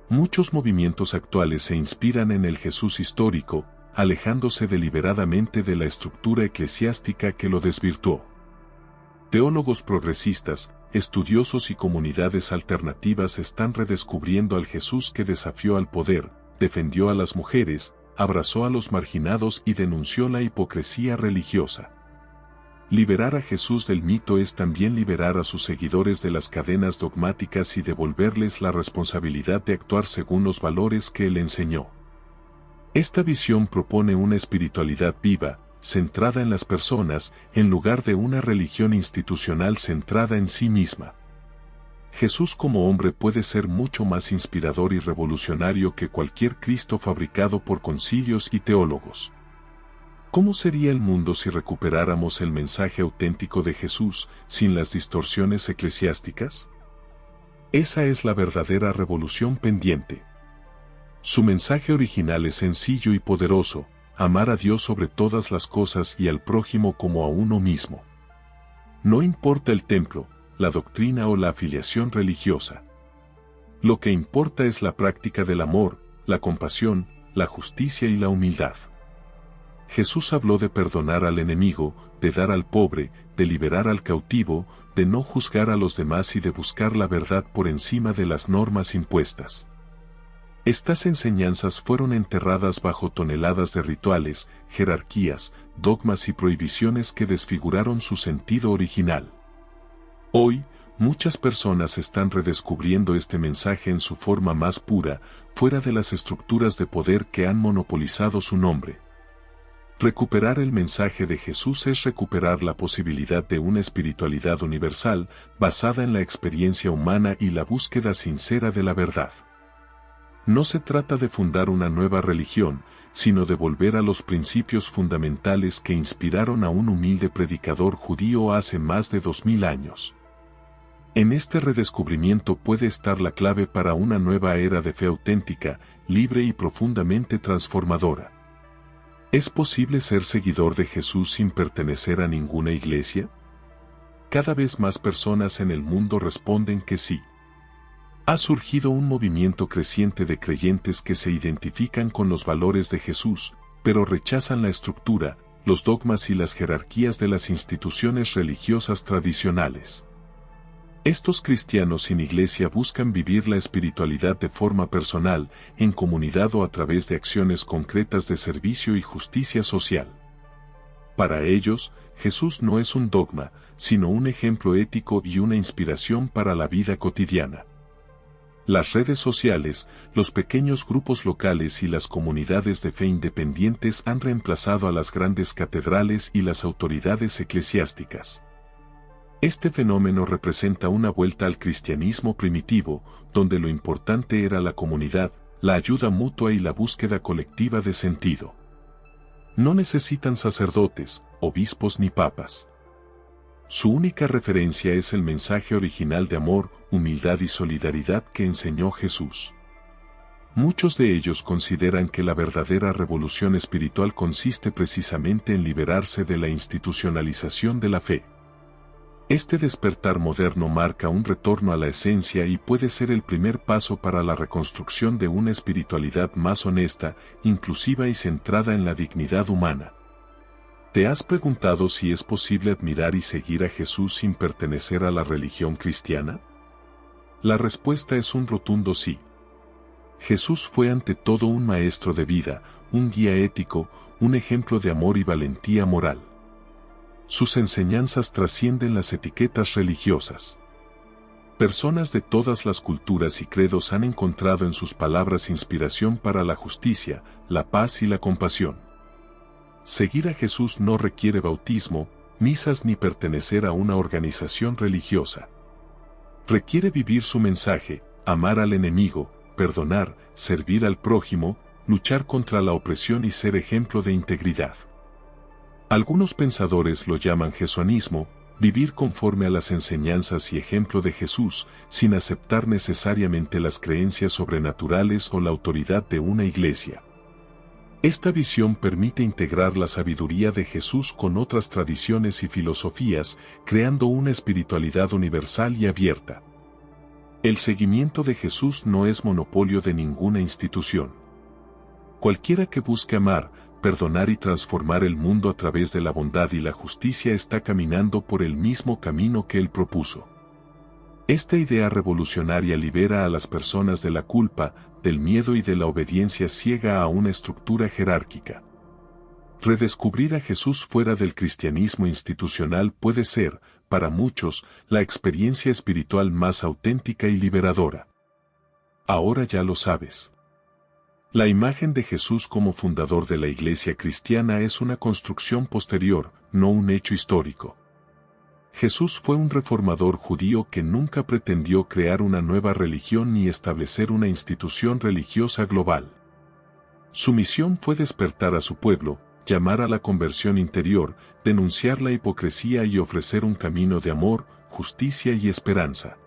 S1: Muchos movimientos actuales se inspiran en el Jesús histórico, alejándose deliberadamente de la estructura eclesiástica que lo desvirtuó. Teólogos progresistas, estudiosos y comunidades alternativas están redescubriendo al Jesús que desafió al poder, defendió a las mujeres, abrazó a los marginados y denunció la hipocresía religiosa. Liberar a Jesús del mito es también liberar a sus seguidores de las cadenas dogmáticas y devolverles la responsabilidad de actuar según los valores que él enseñó. Esta visión propone una espiritualidad viva, centrada en las personas, en lugar de una religión institucional centrada en sí misma. Jesús como hombre puede ser mucho más inspirador y revolucionario que cualquier Cristo fabricado por concilios y teólogos. ¿Cómo sería el mundo si recuperáramos el mensaje auténtico de Jesús, sin las distorsiones eclesiásticas? Esa es la verdadera revolución pendiente. Su mensaje original es sencillo y poderoso: amar a Dios sobre todas las cosas y al prójimo como a uno mismo. No importa el templo, la doctrina o la afiliación religiosa. Lo que importa es la práctica del amor, la compasión, la justicia y la humildad. Jesús habló de perdonar al enemigo, de dar al pobre, de liberar al cautivo, de no juzgar a los demás y de buscar la verdad por encima de las normas impuestas. Estas enseñanzas fueron enterradas bajo toneladas de rituales, jerarquías, dogmas y prohibiciones que desfiguraron su sentido original. Hoy, muchas personas están redescubriendo este mensaje en su forma más pura, fuera de las estructuras de poder que han monopolizado su nombre. Recuperar el mensaje de Jesús es recuperar la posibilidad de una espiritualidad universal, basada en la experiencia humana y la búsqueda sincera de la verdad. No se trata de fundar una nueva religión, sino de volver a los principios fundamentales que inspiraron a un humilde predicador judío hace más de 2000 años. En este redescubrimiento puede estar la clave para una nueva era de fe auténtica, libre y profundamente transformadora. ¿Es posible ser seguidor de Jesús sin pertenecer a ninguna iglesia? Cada vez más personas en el mundo responden que sí. Ha surgido un movimiento creciente de creyentes que se identifican con los valores de Jesús, pero rechazan la estructura, los dogmas y las jerarquías de las instituciones religiosas tradicionales. Estos cristianos sin iglesia buscan vivir la espiritualidad de forma personal, en comunidad o a través de acciones concretas de servicio y justicia social. Para ellos, Jesús no es un dogma, sino un ejemplo ético y una inspiración para la vida cotidiana. Las redes sociales, los pequeños grupos locales y las comunidades de fe independientes han reemplazado a las grandes catedrales y las autoridades eclesiásticas. Este fenómeno representa una vuelta al cristianismo primitivo, donde lo importante era la comunidad, la ayuda mutua y la búsqueda colectiva de sentido. No necesitan sacerdotes, obispos ni papas. Su única referencia es el mensaje original de amor, humildad y solidaridad que enseñó Jesús. Muchos de ellos consideran que la verdadera revolución espiritual consiste precisamente en liberarse de la institucionalización de la fe. Este despertar moderno marca un retorno a la esencia y puede ser el primer paso para la reconstrucción de una espiritualidad más honesta, inclusiva y centrada en la dignidad humana. ¿Te has preguntado si es posible admirar y seguir a Jesús sin pertenecer a la religión cristiana? La respuesta es un rotundo sí. Jesús fue ante todo un maestro de vida, un guía ético, un ejemplo de amor y valentía moral. Sus enseñanzas trascienden las etiquetas religiosas. Personas de todas las culturas y credos han encontrado en sus palabras inspiración para la justicia, la paz y la compasión. Seguir a Jesús no requiere bautismo, misas ni pertenecer a una organización religiosa. Requiere vivir su mensaje, amar al enemigo, perdonar, servir al prójimo, luchar contra la opresión y ser ejemplo de integridad. Algunos pensadores lo llaman jesuanismo, vivir conforme a las enseñanzas y ejemplo de Jesús, sin aceptar necesariamente las creencias sobrenaturales o la autoridad de una iglesia. Esta visión permite integrar la sabiduría de Jesús con otras tradiciones y filosofías, creando una espiritualidad universal y abierta. El seguimiento de Jesús no es monopolio de ninguna institución. Cualquiera que busque amar, perdonar y transformar el mundo a través de la bondad y la justicia está caminando por el mismo camino que él propuso. Esta idea revolucionaria libera a las personas de la culpa, del miedo y de la obediencia ciega a una estructura jerárquica. Redescubrir a Jesús fuera del cristianismo institucional puede ser, para muchos, la experiencia espiritual más auténtica y liberadora. Ahora ya lo sabes. La imagen de Jesús como fundador de la Iglesia cristiana es una construcción posterior, no un hecho histórico. Jesús fue un reformador judío que nunca pretendió crear una nueva religión ni establecer una institución religiosa global. Su misión fue despertar a su pueblo, llamar a la conversión interior, denunciar la hipocresía y ofrecer un camino de amor, justicia y esperanza.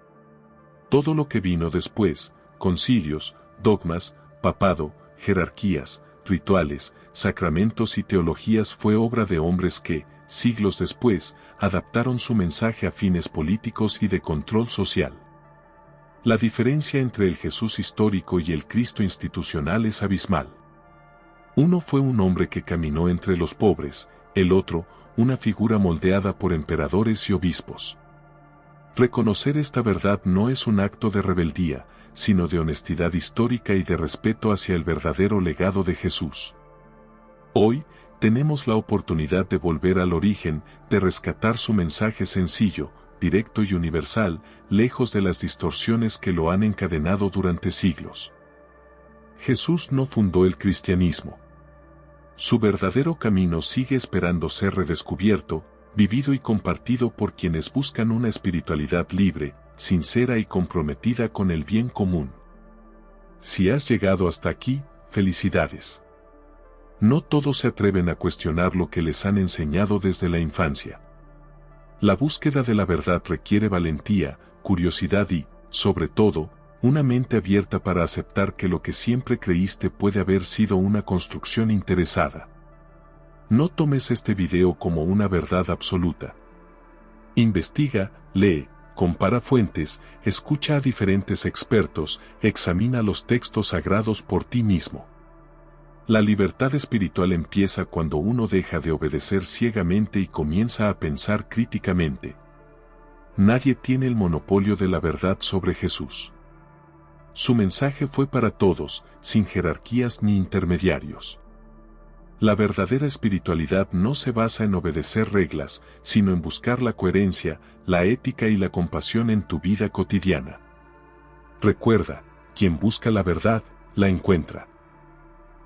S1: Todo lo que vino después, concilios, dogmas, papado, jerarquías, rituales, sacramentos y teologías fue obra de hombres que, siglos después, adaptaron su mensaje a fines políticos y de control social. La diferencia entre el Jesús histórico y el Cristo institucional es abismal. Uno fue un hombre que caminó entre los pobres, el otro, una figura moldeada por emperadores y obispos. Reconocer esta verdad no es un acto de rebeldía, sino de honestidad histórica y de respeto hacia el verdadero legado de Jesús. Hoy, tenemos la oportunidad de volver al origen, de rescatar su mensaje sencillo, directo y universal, lejos de las distorsiones que lo han encadenado durante siglos. Jesús no fundó el cristianismo. Su verdadero camino sigue esperando ser redescubierto, vivido y compartido por quienes buscan una espiritualidad libre, sincera y comprometida con el bien común. Si has llegado hasta aquí, felicidades. No todos se atreven a cuestionar lo que les han enseñado desde la infancia. La búsqueda de la verdad requiere valentía, curiosidad y, sobre todo, una mente abierta para aceptar que lo que siempre creíste puede haber sido una construcción interesada. No tomes este video como una verdad absoluta. Investiga, lee, compara fuentes, escucha a diferentes expertos, examina los textos sagrados por ti mismo. La libertad espiritual empieza cuando uno deja de obedecer ciegamente y comienza a pensar críticamente. Nadie tiene el monopolio de la verdad sobre Jesús. Su mensaje fue para todos, sin jerarquías ni intermediarios. La verdadera espiritualidad no se basa en obedecer reglas, sino en buscar la coherencia, la ética y la compasión en tu vida cotidiana. Recuerda, quien busca la verdad, la encuentra.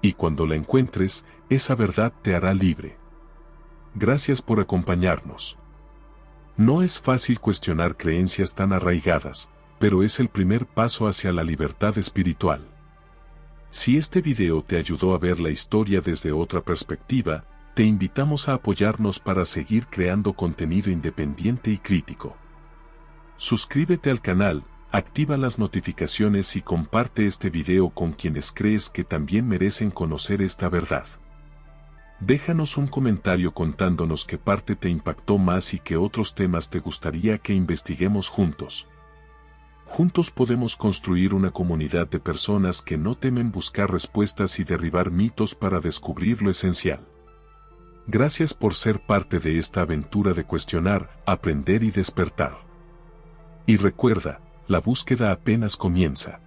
S1: Y cuando la encuentres, esa verdad te hará libre. Gracias por acompañarnos. No es fácil cuestionar creencias tan arraigadas, pero es el primer paso hacia la libertad espiritual. Si este video te ayudó a ver la historia desde otra perspectiva, te invitamos a apoyarnos para seguir creando contenido independiente y crítico. Suscríbete al canal, activa las notificaciones y comparte este video con quienes crees que también merecen conocer esta verdad. Déjanos un comentario contándonos qué parte te impactó más y qué otros temas te gustaría que investiguemos juntos. Juntos podemos construir una comunidad de personas que no temen buscar respuestas y derribar mitos para descubrir lo esencial. Gracias por ser parte de esta aventura de cuestionar, aprender y despertar. Y recuerda, la búsqueda apenas comienza.